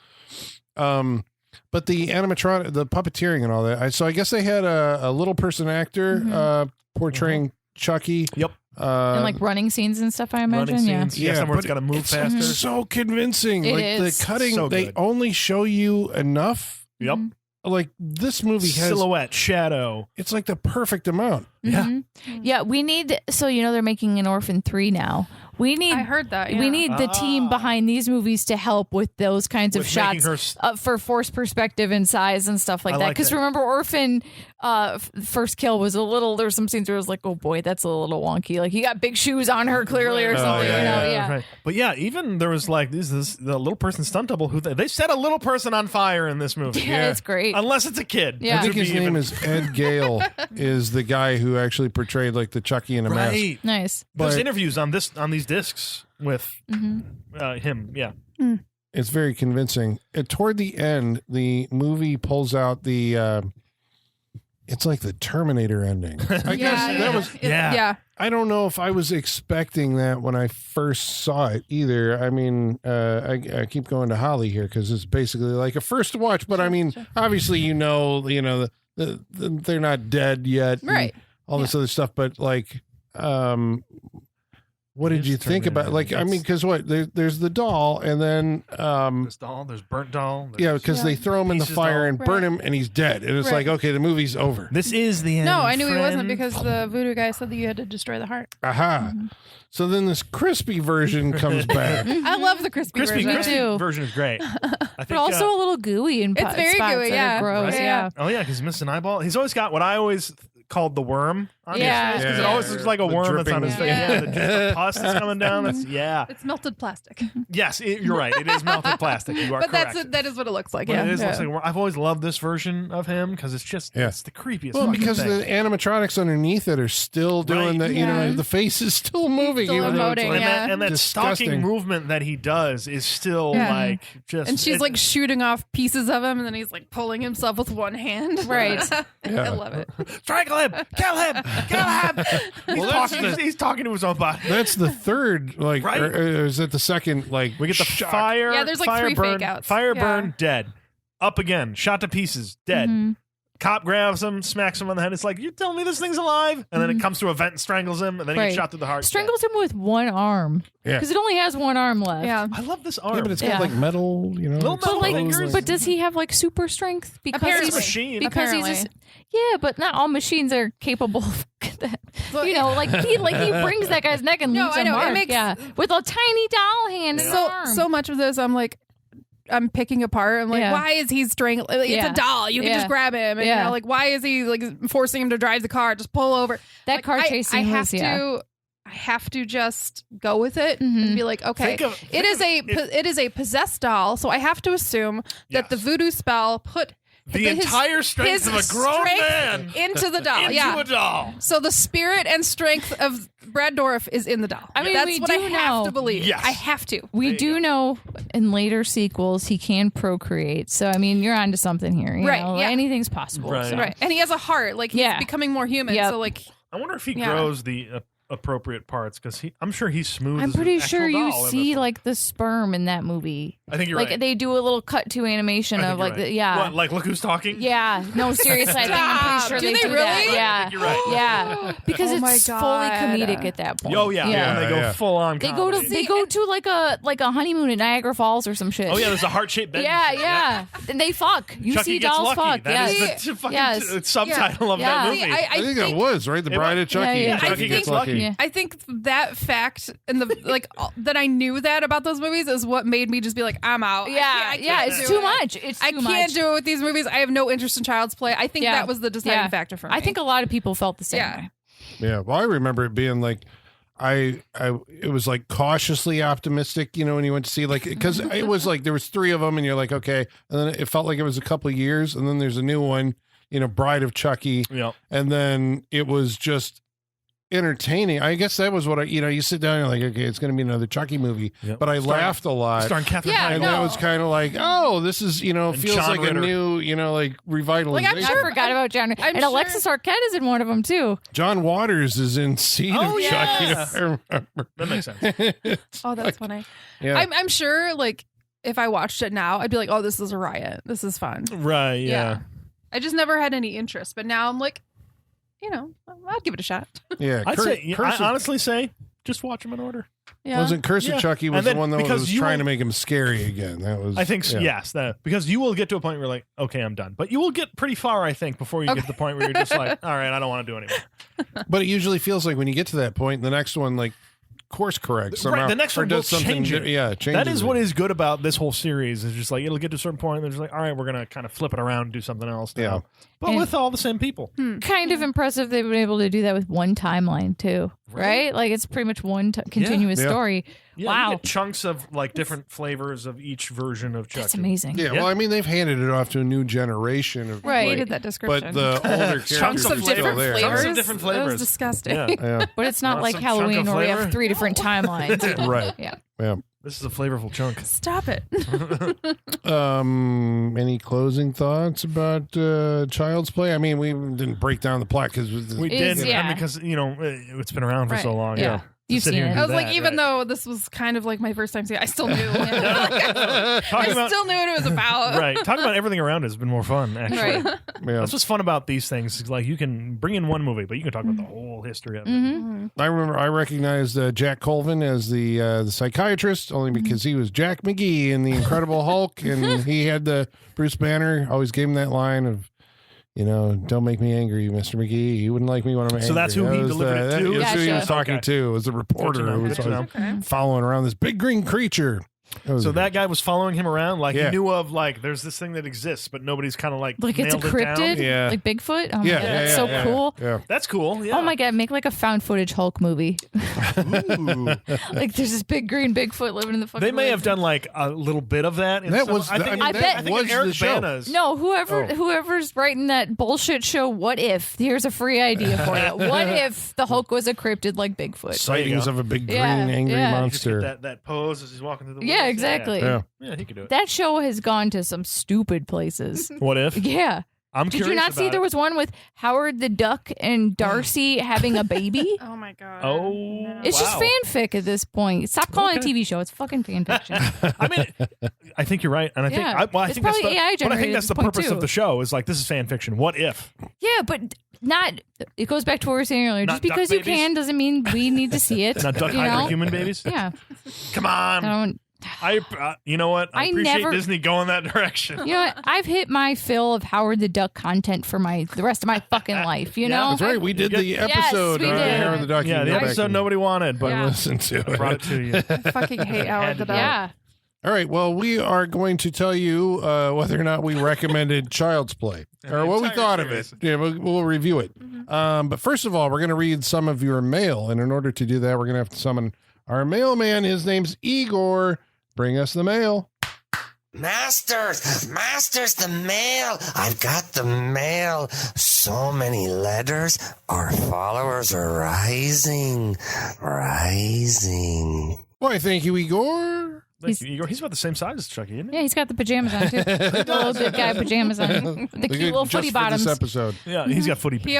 But the animatronic, the puppeteering, and all that. So I guess they had a little person actor portraying Chucky. Yep. And like running scenes and stuff, I imagine. Yeah, somewhere it's got to move faster. So convincing. It like is. the cutting, So they good. only show you enough. Yep. Like this movie has silhouette, shadow. It's like the perfect amount. Yeah. Yeah, we need. So you know they're making an Orphan 3 now. I heard that. We need the team behind these movies to help with those kinds of With shots for forced perspective and size and stuff like that. Because remember, Orphan first kill was a little. There's some scenes where it was like, oh boy, that's a little wonky. Like he got big shoes on her clearly or something. Right. But yeah, even there was like the little person stunt double who they set a little person on fire in this movie. Yeah, it's great. Unless it's a kid. Yeah. I think his name is Ed Gale. Is the guy who actually portrayed like the Chucky in a mask. Nice. There's interviews on these discs with him. Yeah. It's very convincing. Toward the end, the movie pulls out the. It's like the Terminator ending. I guess that was. Yeah. I don't know if I was expecting that when I first saw it either. I mean, I keep going to Holly here because it's basically like a first watch. But I mean, obviously, they're not dead yet, right? All this other stuff, but like, what did you think about? Like, I mean, because there's the doll, and then there's burnt doll. Because they throw him in the fire and burn him, and he's dead, and it's like, okay, the movie's over. This is the end. No, I knew he wasn't because the voodoo guy said that you had to destroy the heart. Aha! So then this crispy version comes back. I love the crispy version. Crispy version is great. But also a little gooey and it's very gooey. Yeah, gross. Right? Yeah. Oh yeah, because he's missing an eyeball. He's always got what I always called the worm on his face because it always looks like a worm that's on his face. Yeah, the pus that's coming down. It's melted plastic. Yes, you're right. It is melted plastic. You are correct. But that is what it looks like. But it is looks like I've always loved this version of him because it's just it's the creepiest. Well, because thing. the animatronics underneath it are still doing that. You know, the face is still moving, still even though it's emoting, like, and that disgusting. stalking movement that he does is still like just. And she's like shooting off pieces of him, and then he's like pulling himself with one hand. Right. I love it. Strangle him! Kill him! Kill him! He's talking to his own body. That's the third, like, or is it the second? Like, we get the shock. fire. Yeah, there's like fire 3 burn, fake outs. Fire burn, dead. Up again, shot to pieces, dead. Cop grabs him, smacks him on the head. It's like, you tell me this thing's alive? And then it comes through a vent and strangles him, and then he gets shot through the heart. Strangles him with one arm. Yeah. Because it only has one arm left. Yeah. I love this arm. Yeah, but it's got like metal, Little But metal fingers. but does he have like super strength? Because Apparently. he's Machine. Because Apparently. he's yeah, but not all machines are capable of that. Well, You know, like he brings that guy's neck and No, leaves I a know. It mark. makes- Yeah, with a tiny doll hand and arm. So much of this, I'm like, I'm picking apart. I'm like, Yeah. why is he strangling? Like, Yeah. It's a doll. You can Yeah. just grab him. And, Yeah. you know, like, why is he like forcing him to drive the car? Just pull over. that Like, car I chasing have was to. I have to just go with it Mhm. and be like, okay, it is a possessed doll, so I have to assume that the voodoo spell put the entire strength of a grown man into the doll. into a doll. So the spirit and strength of Brad Dourif is in the doll. I mean, that's we what I do have know. to believe. Yes. I have to. We There do you know in later sequels he can procreate. So I mean, you're onto something here. You Right, know? yeah. Anything's possible. Right. So. Right, and he has a heart. Like he's Yeah. becoming more human. Yep. So like, I wonder if he Yeah. grows the appropriate parts, because I'm sure he's smooth. I'm as an pretty actual sure you doll in see this one. like the sperm in that movie. I think you're Like right. they do a little cut to animation I think of you're like right. yeah. What, like look who's talking? Yeah, no, seriously, I think I'm pretty Stop. sure Do they they do really? that. I Yeah, think you're right. yeah, because Oh my it's fully God. comedic at that point. Oh yeah, yeah. and they go Yeah. full on. They go to like a honeymoon at Niagara Falls or some shit. Oh yeah, there's a heart shaped bed. yeah. And they fuck. You Chucky see gets dolls lucky. fuck. That yes. is the fucking Yes. subtitle of Yeah. that movie. See, I think that was right. The Bride of Chucky. Yeah, yeah. Chucky gets lucky. Yeah. I think that fact and the like that I knew that about those movies is what made me just be like, I'm out. I can't It's do too it. much. It's I too can't much. do it with these movies. I have no interest in Child's Play. I think Yeah. that was the deciding Yeah. factor for me. I think a lot of people felt the same Yeah. way. Yeah. Well, I remember it being like, it was like cautiously optimistic, you know, when you went to see like, because it was like there was 3 of them, and you're like, okay, and then it felt like it was a couple of years, and then there's a new one, you know, Bride of Chucky, Yeah. and then it was just entertaining. I guess that was what you sit down and you're like, okay, it's going to be another Chucky movie, Yep. but I laughed a lot. Starring Catherine Yeah, And Heigl. that was kind of like, oh, this is, And feels John like Ritter. a new, like revitalization. Like, I'm I sure- forgot about John. I'm And sure- Alexis Arquette is in one of them too. John Waters is in Seed Oh, of yes. Chucky. I remember. That makes sense. Oh, that's funny. Yeah. I'm sure like if I watched it now, I'd be like, oh, this is a riot. This is fun. Right. Yeah. I just never had any interest, but now I'm like, I'd give it a shot. Yeah. I'd say. Curse I of- honestly say just watch them in order. Yeah. Wasn't Curse Yeah. of Chucky was And the then one that because was you trying will- to make him scary again. That was I think so, yeah. yes, because you will get to a point where you're like, okay, I'm done. But you will get pretty far, I think, before you get to the point where you're just like, all right, I don't want to do anymore. But it usually feels like when you get to that point, the next one like course corrects somehow. Right, the next or one will does something change it. changes That is it. what is good about this whole series. Is just like it'll get to a certain point, and they're just like, all right, we're gonna kind of flip it around, and do something else. Now. Yeah. But And- with all the same people. Kind of impressive they've been able to do that with one timeline too, right? Like it's pretty much one continuous Yeah. story. Yeah, Wow. you get chunks of like different flavors of each version of Chucky. That's amazing. Yeah, well, I mean, they've handed it off to a new generation of Right. I like, hated that description. but the older characters Chunks are of still different there. flavors. Chunks of different That was flavors. disgusting. Yeah. Yeah, But it's not Want like some chunk Halloween of where we have flavor? 3 different timelines. right. Yeah. Yeah. This is a flavorful chunk. Stop it. Any closing thoughts about Child's Play? I mean, we didn't break down the plot because We Is- did, yeah. because it's been around for so Right. long. Yeah. To You've sit seen here and it. do I was like, that, even right. though this was kind of like my first time seeing it, I still knew. I Talking about still knew what it was about. right, talking about everything around it has been more fun. Actually, Right. yeah. that's what's fun about these things. Is like you can bring in one movie, but you can talk about the whole history of it. Mm-hmm. I remember I recognized Jack Colvin as the psychiatrist only because he was Jack McGee in The Incredible Hulk, and he had the Bruce Banner always gave him that line of, don't make me angry, Mr. McGee. You wouldn't like me when I'm angry. So that's who he delivered it to? That's who he was Gotcha. talking Okay. to. Was the reporter Good to know, who was good to know. always following around this big green creature. So that guy was following him around, like Yeah. he knew of, like there's this thing that exists, but nobody's kind of like Like it's a nailed it down. cryptid, Yeah. like Bigfoot. Oh my yeah, God, yeah, that's yeah, so yeah, cool. Yeah. That's cool. Yeah. Oh my God, make like a found footage Hulk movie. Ooh. Like there's this big green Bigfoot living in the fucking They may woods. have done like a little bit of that. in That some- was I the- think. I mean, that I think was in Eric the show. Bana's. No, Oh. whoever's writing that bullshit show, What If? Here's a free idea for you. What if the Hulk was a cryptid like Bigfoot? Sightings go. of a big green Yeah, angry yeah. You just get monster. that pose as he's walking through the Yeah, woods. exactly. Yeah. Yeah, he could do it. That show has gone to some stupid places. What if? Yeah. I'm Did curious you not see about there it. was one with Howard the Duck and Darcy having a baby? Oh my god. Oh. No. It's just fanfic at this point. Stop calling it a TV show. It's fucking fanfiction. I mean, I think you're right, and I think Yeah. I It's think that's probably the, AI but I think generated that's the at this point, purpose too. of the show. Is like this is fan fiction. What if? Yeah, but not. It goes back to what we were saying earlier. Not Just because duck you babies? can doesn't mean we need to see it. Not duck you hybrid know? human babies. Yeah. Come on. I don't. You know what? I I appreciate never- Disney going that direction. You know what? I've hit my fill of Howard the Duck content for the rest of my fucking life. You Yeah, know. That's right. We did the Yes, episode we on did. Howard the Duck. You Yeah, can the go back episode and nobody wanted, but Yeah. listen to it. brought it to you. I fucking hate Howard the Duck. Yeah. All right. Well, we are going to tell you whether or not we recommended Child's Play or what we entire thought of series. it. Yeah, we'll review it. But first of all, we're going to read some of your mail. And in order to do that, we're going to have to summon our mailman. His name's Igor. Bring us the mail. Masters, the mail. I've got the mail. So many letters. Our followers are rising. Why, thank you, Igor. Thank you, Igor. He's about the same size as Chucky, isn't he? Yeah, he's got the pajamas on too. The little good guy pajamas on. The cute little Just footy for bottoms. this episode. Yeah, he's got footy. He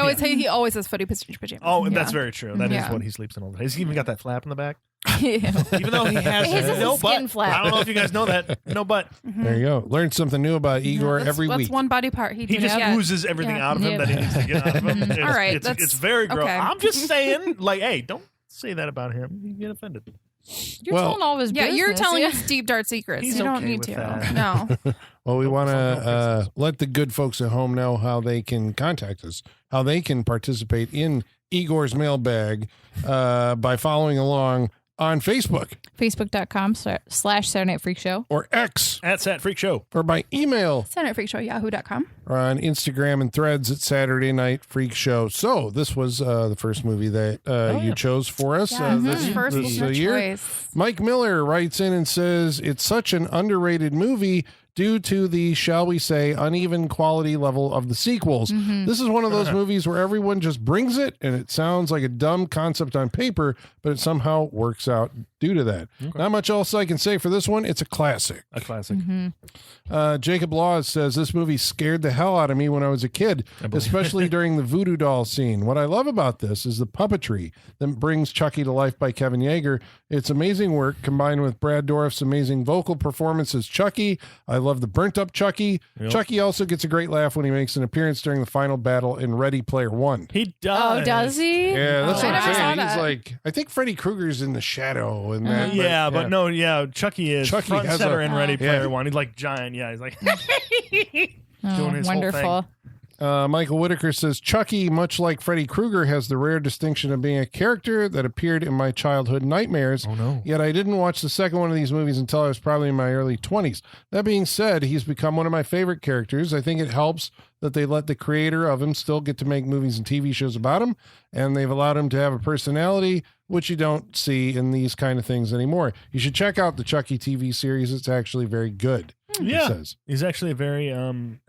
always has footy pajamas. Oh, Yeah. that's very true. That is Yeah. what he sleeps in all the time. He's even got that flap in the back. Yeah. Even though he has His is no a skin butt. flap. I don't know if you guys know that. No butt. There you go. Learn something new about Igor every That's week. one body part he He just yeah. oozes everything Yeah. out of him Yeah. that he needs to get out of him. It's, All right, it's very gross. okay. I'm just saying, like, hey, don't say that about him. You get offended. You're Well- telling all of his Yeah, business. you're telling yeah. us deep dark secrets. He's you don't okay need with to. that. No. Well, we want Don't to let the good folks at home know how they can contact us, how they can participate in Igor's mailbag by following along on Facebook Facebook.com/Saturday Night Freak Show. or X At Sat Freak Show. or by email SaturdayNightFreakShow@yahoo.com. or on Instagram and Threads at Saturday Night Freak Show. So this was the first movie that you chose for us this First listener year. choice. Mike Miller writes in and says, it's such an underrated movie due to the, shall we say, uneven quality level of the sequels. This is one of those movies where everyone just brings it, and it sounds like a dumb concept on paper, but it somehow works out due to that. Not much else I can say for this one. It's a classic. A classic. Jacob Laws says, this movie scared the hell out of me when I was a kid, especially during the voodoo doll scene. What I love about this is the puppetry that brings Chucky to life by Kevin Yeager. It's amazing work combined with Brad Dourif's amazing vocal performance as Chucky. I love the burnt up Chucky. Yep. Chucky also gets a great laugh when he makes an appearance during the final battle in Ready Player One. He does. Oh, does he? Yeah, that's I what I'm never saw saying. that. He's like, I think Freddy Krueger's in the shadow and that. Yeah, but no, yeah, Chucky is Chucky front and has center a- in Ready Yeah. Player One. He's like giant. Yeah, he's like Oh, doing his whole wonderful. Michael Whitaker says, Chucky, much like Freddy Krueger, has the rare distinction of being a character that appeared in my childhood nightmares. Oh, no. Yet I didn't watch the second one of these movies until I was probably in my early 20s. That being said, he's become one of my favorite characters. I think it helps that they let the creator of him still get to make movies and TV shows about him, and they've allowed him to have a personality, which you don't see in these kind of things anymore. You should check out the Chucky TV series. It's actually very good. He yeah. says. He's actually a very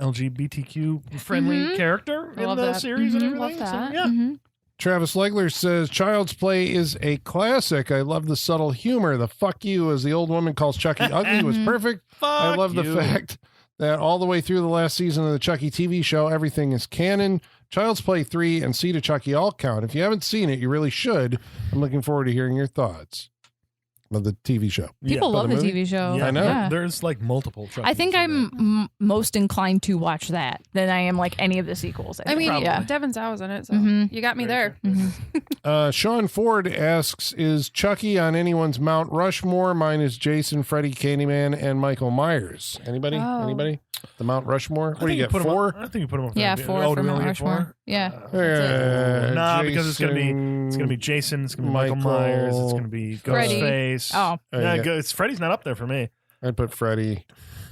LGBTQ friendly character I in love the that. series and everything. Love that. So, yeah. Mhm. Travis Legler says, Child's Play is a classic. I love the subtle humor. The fuck you, as the old woman calls Chucky ugly, was perfect. I Fuck love the you. fact that all the way through the last season of the Chucky TV show, everything is canon. Child's Play 3 and Seed of Chucky all count. If you haven't seen it, you really should. I'm looking forward to hearing your thoughts of the TV show. People Yeah. love the movie? TV show. Yeah, I know. Yeah. There's like multiple Chucky. I think I'm most inclined to watch that than I am like any of the sequels. I mean, yeah. Devin Zhao was in it, so Mhm. you got me there. Sean Ford asks, is Chucky on anyone's Mount Rushmore? Mine is Jason, Freddy, Candyman, and Michael Myers. Anybody? Oh. Anybody? The Mount Rushmore? What do you get, put him 4? up- I think you put him up Yeah, there. 4 Oh, for do we Mount only get 4? Rushmore. Yeah. Nah, because it's gonna be Jason, it's gonna be Michael Myers, it's gonna be Freddy. Ghostface. Oh, Yeah, yeah. it's Freddy's not up there for me. I'd put Freddy.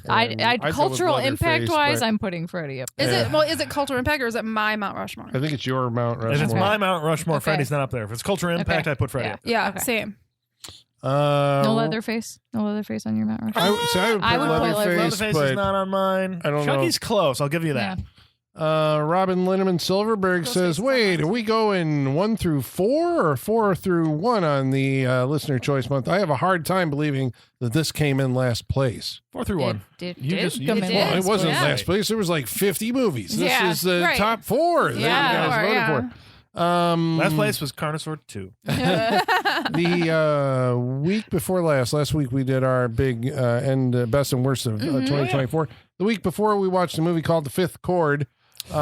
I'd I'd go with cultural Leatherface, impact wise, but I'm putting Freddy up. Is Yeah. it is it Cultural Impact or is it my Mount Rushmore? I think it's your Mount Rushmore. If it's my Mount Rushmore, Okay. Freddy's not up there. If it's Cultural Impact, Okay. I put Freddy Yeah. up there. Yeah, Okay. same. No Leatherface. No Leatherface on your Mount Rushmore. I would put I would put Leatherface, Leatherface but is not on mine. I don't know. Chucky's close. I'll give you that. Robin Linneman Silverberg says, wait, are we going 1 through 4 or 4 through 1 on the listener choice month? I have a hard time believing that this came in last place. 4 through 1. It You just- did come in did. Well, it last wasn't place. last place. There was like 50 movies. This Yeah, is the right. top 4 that you guys voted for. Last place was Carnosaur 2. The week before last week we did our big best and worst of 2024. The week before we watched a movie called The Fifth Chord. Did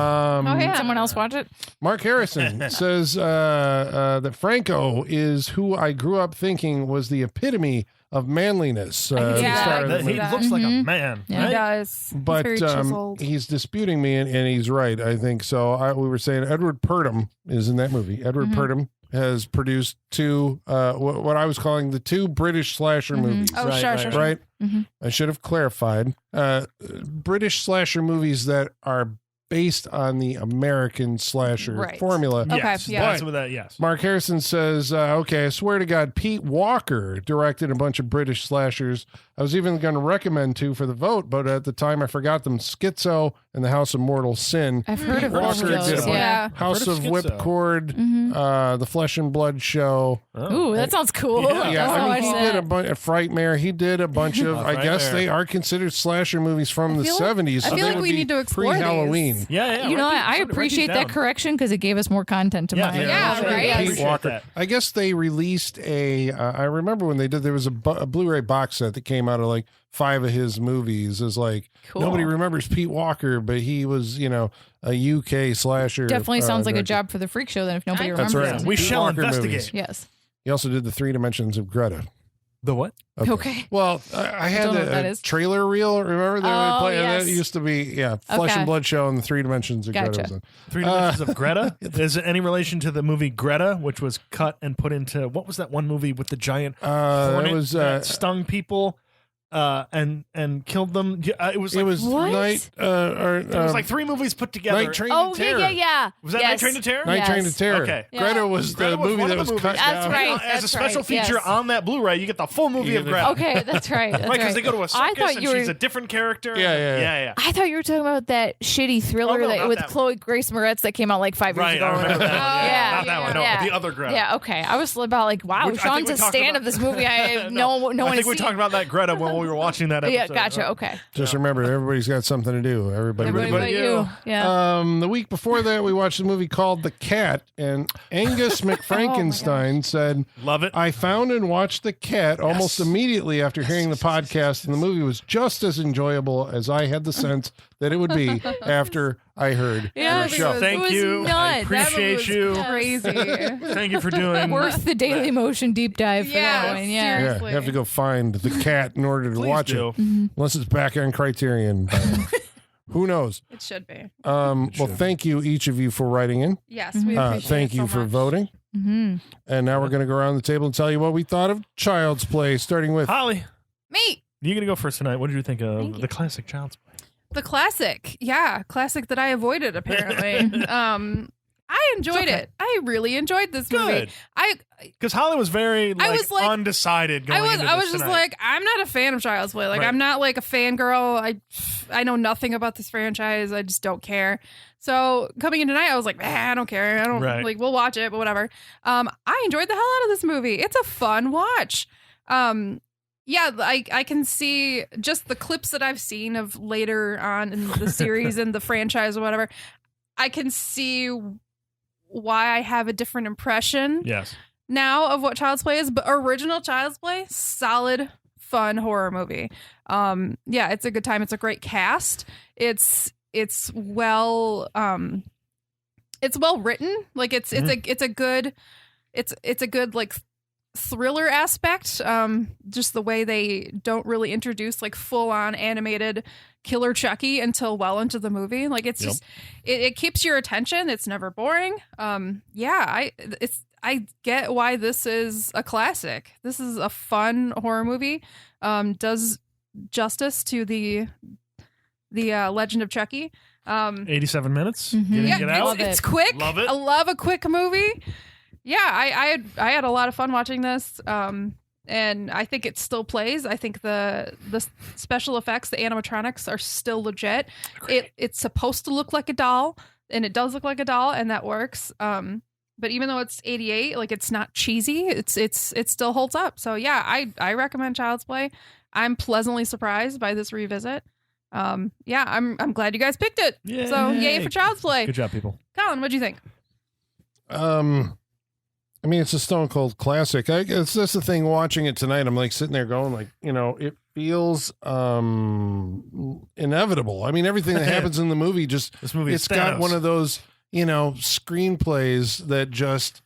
someone else watch it? Mark Harrison says that Franco is who I grew up thinking was the epitome of manliness. The Yeah, star of the I can movie. see He that. looks like a man. Yeah. He Right? does. But He's very chiseled. he's disputing me, and he's right, I think. So we were saying Edward Purdom is in that movie. Edward Purdom has produced 2, what I was calling the 2 British slasher movies. Oh, Right, sure, right, sure, right. sure. Right? Mhm. I should have clarified. British slasher movies that are based on the American slasher Right. formula. Okay, Yes. yeah. That's what that, yes. Mark Harrison says, okay, I swear to God, Pete Walker directed a bunch of British slashers. I was even going to recommend 2 for the vote, but at the time I forgot them, Schizo and The House of Mortal Sin. I've heard of Walker both of did a those. bunch. Yeah. House Heard of of Schizo. Whipcord, The Flesh and Blood Show. Ooh, that sounds cool. Yeah. Yeah, I'll I watch mean, he did a that. bunch of Frightmare. He did a bunch of, I guess Frightmare. they are considered slasher movies from the feel like- 70s. I so feel they like would we be need to explore pre-Halloween. these. Yeah. You know what? I write these appreciate that down. correction because it gave us more content to mine. Yeah, Love it. right. Yes. Pete appreciate Walker. that. I guess they released I remember when they did, there was a Blu-ray box set that came out of like 5 of his movies. Is like, Cool. nobody remembers Pete Walker, but he was, a UK slasher. Definitely sounds like a director. job for the freak show then if nobody That's remembers right. him. We Pete shall Walker investigate. movies. Yes. He also did the 3 Dimensions of Greta. The what? Okay. Well, I had don't know what that a is. trailer reel. Remember they would Oh, play? And yes. that used to be, Flesh Okay. and Blood Show and the 3 Dimensions of Greta. Gotcha. Was in. 3 Dimensions of Greta? Is it any relation to the movie Greta, which was cut and put into, what was that one movie with the giant That hornet was that stung people and killed them? Yeah, it was it like, was What? Night it was like 3 movies put together. Night Train Oh, to Terror. yeah. Was that Yes. Night Train to Terror? Night Yes. Train to Terror. Okay. Greta was Greta the was movie one that of the was cut movies. That's down. right. As a That's special right, feature yes. on that Blu-ray, you get the full movie Yeah, of Greta. Okay, that's right. That's Right, because right. they go to a I circus thought and you were she's a different character. Yeah. I thought you were talking about that shitty thriller Oh, no, that not with that Chloe Grace Moretz that came out like 5 years Right, ago. I or remember whatever. that one. Yeah, Not that one. No, yeah. the other Greta. Yeah, okay. I was about like, wow, Which I think Sean's we a talked stan about- of this movie. I have no one I think has we seen. talked about that Greta when we were watching that episode. Yeah, gotcha. Okay. Just remember, everybody's got something to do. Everybody. Everybody but you. Yeah. The week before that, we watched a movie called The Cat, and Angus McFrankenstein said, Love it. I found and watched The Cat almost immediately after hearing the podcast, and the movie was just as enjoyable as I had the sense that it would be after I heard Yeah, your it show. was- Thank you. nuts. I That movie appreciate was you. Crazy. Thank you for doing Worth the Daily Motion deep dive for Yeah, that one. Yeah. Yeah, seriously. you have to go find The Cat in order to Please watch do. it, unless it's back on Criterion. Who knows? It should be. Well, thank you, each of you, for writing in. Yes, we appreciate Thank it you so for much. voting. Mm-hmm. And now we're going to go around the table and tell you what we thought of Child's Play, starting with Holly, Me. you're going to go first tonight. What did you think of Thank you. the classic Child's Play? The classic. Yeah, classic that I avoided apparently. I enjoyed it. I really enjoyed this movie. Good. I Because Holly was very was like- undecided going into I this was just tonight. like, I'm not a fan of Child's Play. Like, Right. I'm not like a fangirl. I know nothing about this franchise. I just don't care. So coming in tonight, I was like, I don't care. I don't Right. like. We'll watch it, but whatever. I enjoyed the hell out of this movie. It's a fun watch. Yeah, I can see just the clips that I've seen of later on in the series and the franchise or whatever. I can see why I have a different impression yes. now of what Child's Play is, but original Child's Play, solid, fun horror movie. Yeah, it's a good time. It's a great cast. It's well written. Like it's a good like thriller aspect. Just the way they don't really introduce like full on animated killer Chucky until well into the movie. Like it's just it keeps your attention. It's never boring. I get why this is a classic. This is a fun horror movie. Does justice to the Legend of Chucky. 87 minutes. Mhm. Getting Yeah, it out. it's quick. Love it. I love a quick movie. Yeah, I had a lot of fun watching this. And I think it still plays. I think the special effects, the animatronics are still legit. It's supposed to look like a doll, and it does look like a doll, and that works. But even though it's 88, like it's not cheesy, it still holds up. So yeah, I recommend Child's Play. I'm pleasantly surprised by this revisit. Yeah, I'm glad you guys picked it. Yay. So yay for Child's Play. Good job, people. Colin, what'd you think? I mean, it's a stone cold classic. It's just the thing. Watching it tonight, I'm like sitting there going, like, it feels inevitable. I mean, everything that happens in the movie it's got one of those screenplays that just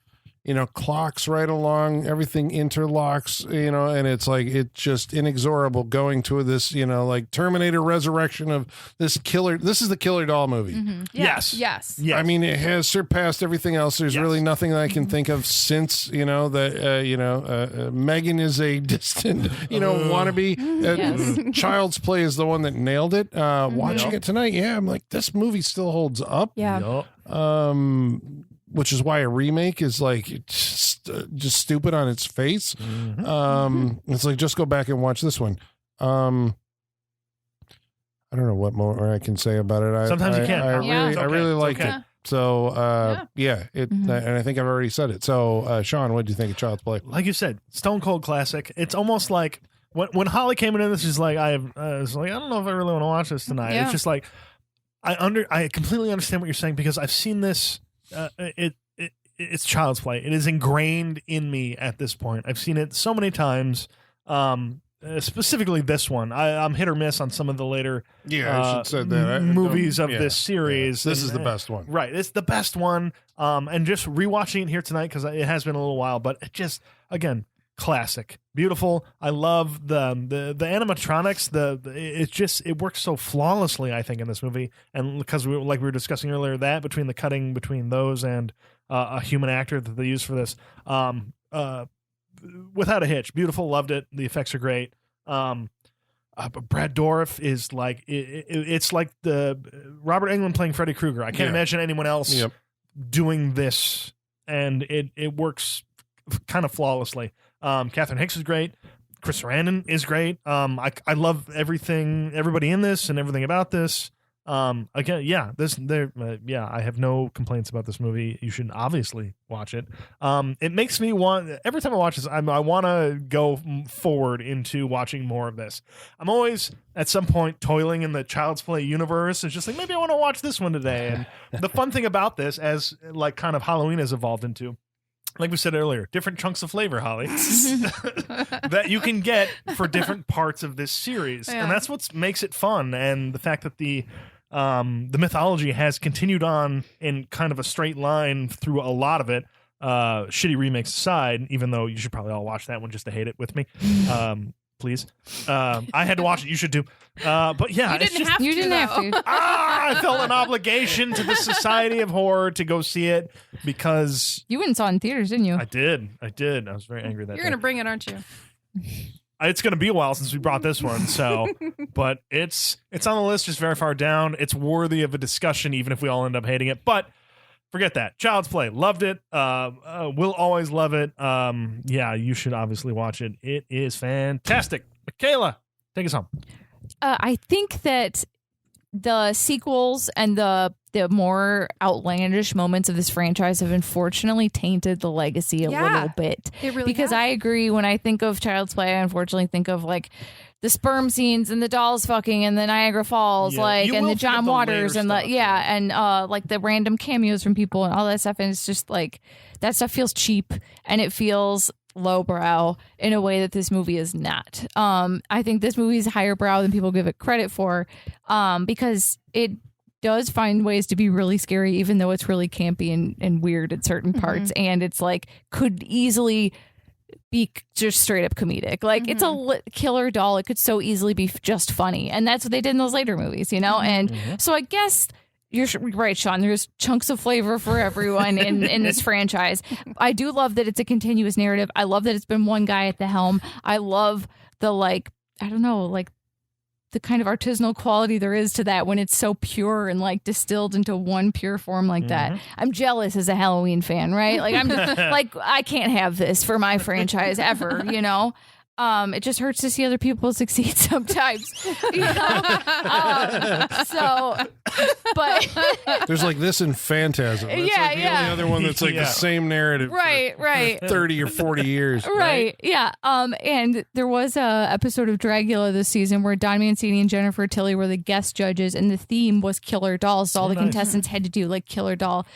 clocks right along, everything interlocks, and it's like, it's just inexorable going to this, like Terminator Resurrection of this killer. This is the killer doll movie. Mm-hmm. Yes. I mean, it has surpassed everything else. There's really nothing that I can think of since, that, Megan is a distant, wannabe. Child's Play is the one that nailed it. Watching it tonight, I'm like, this movie still holds up. Yeah. Which is why a remake is like just stupid on its face. Mm-hmm. It's like, just go back and watch this one. I don't know what more I can say about it. Sometimes you can't. I really liked it. So, and I think I've already said it. So, Sean, what do you think of Child's Play? Like you said, stone cold classic. It's almost like when Holly came in, this is like, I was like, I don't know if I really want to watch this tonight. Yeah. It's just like, I completely understand what you're saying, because I've seen this. It's Child's Play. It is ingrained in me at this point. I've seen it so many times. Specifically this one. I'm hit or miss on some of the later I should say that. movies of this series. This is the best one. Right. It's the best one. And just rewatching it here tonight, because it has been a little while, but it just, again, classic. Beautiful. I love the animatronics. It works so flawlessly, I think, in this movie. And because we were discussing earlier, that between the cutting between those and a human actor that they use for this, without a hitch. Beautiful. Loved it. The effects are great. Brad Dourif is like, it's like the Robert Englund playing Freddy Krueger. I can't imagine anyone else doing this, and it works kind of flawlessly. Catherine Hicks is great. Chris Sarandon is great. I love everybody in this and everything about this. Again, I have no complaints about this movie. You should obviously watch it. It makes me want, every time I watch this, I want to go forward into watching more of this. I'm always at some point toiling in the Child's Play universe. It's just like, maybe I want to watch this one today. And the fun thing about this, as like kind of Halloween has evolved into, like we said earlier, different chunks of flavor, Holly, that you can get for different parts of this series. And that's what makes it fun. And the fact that the mythology has continued on in kind of a straight line through a lot of it, shitty remakes aside, even though you should probably all watch that one just to hate it with me. Please. I had to watch it. You should too. But yeah, you didn't have to. I felt an obligation to the Society of Horror to go see it, because You went and saw it in theaters, didn't you? I did. I was very angry that You're day. going to bring it, aren't you? It's going to be a while since we brought this one, so but it's on the list, just very far down. It's worthy of a discussion, even if we all end up hating it. But forget that. Child's Play, loved it. Will always love it. You should obviously watch it. It is fantastic. Michaela, take us home. I think that the sequels and the more outlandish moments of this franchise have unfortunately tainted the legacy a little bit. It really because has. I agree, when I think of Child's Play, I unfortunately think of like the sperm scenes and the dolls fucking and the Niagara Falls, and the John Waters and like the random cameos from people and all that stuff. And it's just like, that stuff feels cheap, and it feels lowbrow in a way that this movie is not. I think this movie is higher brow than people give it credit for, because it does find ways to be really scary, even though it's really campy and weird at certain parts. And it's like, could easily be just straight up comedic. Like, it's a killer doll. It could so easily be just funny. And that's what they did in those later movies, And so I guess you're right, Sean. There's chunks of flavor for everyone in this franchise. I do love that it's a continuous narrative. I love that it's been one guy at the helm. I love the, the the kind of artisanal quality there is to that when it's so pure and like distilled into one pure form like that. I'm jealous as a Halloween fan, right? Like I'm like I can't have this for my franchise ever, you know. It just hurts to see other people succeed sometimes, you know? But There's like this in Phantasm. That's Yeah, like the yeah. only other one that's like the same narrative right. for 30 or 40 years. Right. Yeah. And there was a episode of Dragula this season where Don Mancini and Jennifer Tilly were the guest judges, and the theme was killer dolls. So all the contestants had to do like killer doll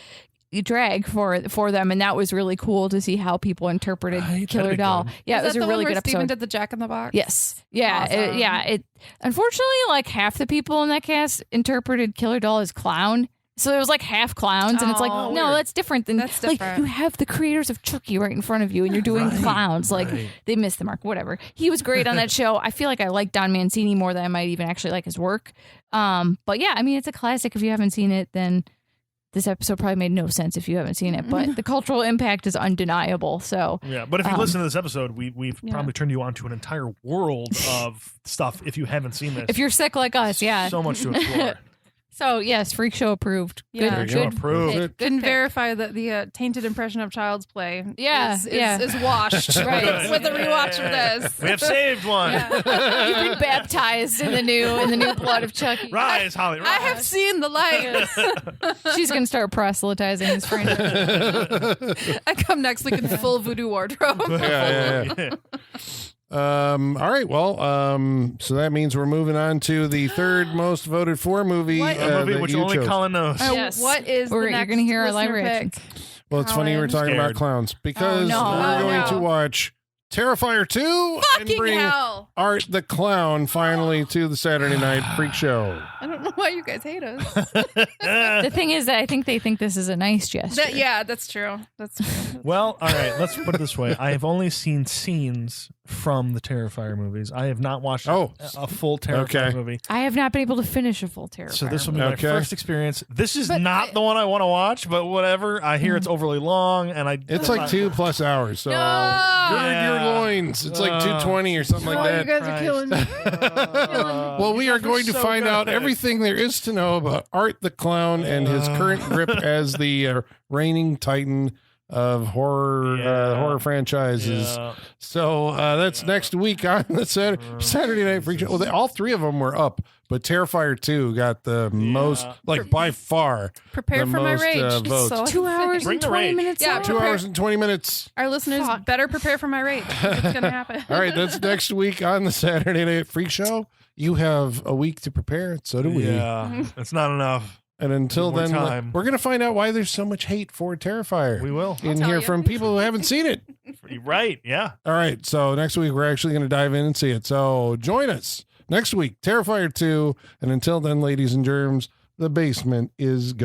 drag for them, and that was really cool to see how people interpreted Killer Doll. Yeah, it was a really good episode. Steven did the Jack in the Box. Yes. Yeah. Awesome. It unfortunately like half the people in that cast interpreted Killer Doll as clown. So it was like half clowns, and it's like, no, weird. that's different than That's like different. you have the creators of Chucky right in front of you, and you're doing clowns. Like they missed the mark. Whatever. He was great on that show. I feel like I like Don Mancini more than I might even actually like his work. But yeah, I mean, it's a classic. If you haven't seen it, then this episode probably made no sense if you haven't seen it, but the cultural impact is undeniable. So yeah, but if you listen to this episode, we've probably turned you on to an entire world of stuff. If you haven't seen this, if you're sick like us, yeah. so much to explore. So yes, Freak Show approved. Yeah. Good. Approved. Good Can pick. verify that the tainted impression of Child's Play is washed Right. with the rewatch of this. We have saved one. You've been baptized in the new blood of Chucky. Rise, Holly. Rise. I have seen the light. She's gonna start proselytizing this franchise. I come next week in full voodoo wardrobe. Yeah. All right. Well, so that means we're moving on to the third most voted for movie. What? A movie that which you only chose. Colin knows. Yes. What is You're the next gonna hear our live listener reactions. pick? Well, it's funny we're talking about Scared. clowns because Oh, no. we're Oh, going no. to watch Terrifier 2 and Fucking bring hell. Art the Clown finally to the Saturday Night Freak Show. I don't know why you guys hate us. The thing is that I think they think this is a nice gesture. That's true. That's true. Well, all right. Let's put it this way: I have only seen scenes from the Terrifier movies. I have not watched a full Terrifier movie. I have not been able to finish a full Terrifier. So this will be my Okay. first experience. This is not the one I want to watch, but whatever. I hear it's overly long, and It's like 2+ hours. So No! gird your loins. It's like 220 or something like Oh, that. you guys are killing me. Well, we are going to so find out good. everything there is to know about Art the Clown and his current grip as the reigning titan of horror franchises. Yeah. So that's next week on the Saturday Night Freak Show. Well, all three of them were up, but Terrifier 2 got the most, like by far, Prepare the for my most, rage. votes. So 2 hours Bring and the 20 rage. minutes. Yeah, long? 2 hours and 20 minutes. our listeners Fuck. better prepare for my rage. It's gonna happen. All right, that's next week on the Saturday Night Freak Show. You have a week to prepare. So do we. Yeah, it's not enough. And until More then, time. we're going to find out why there's so much hate for Terrifier. We will. in tell here you. from people who haven't seen it. Right? Yeah. All right, so next week we're actually going to dive in and see it. So join us next week, Terrifier 2. And until then, ladies and germs, the basement is going.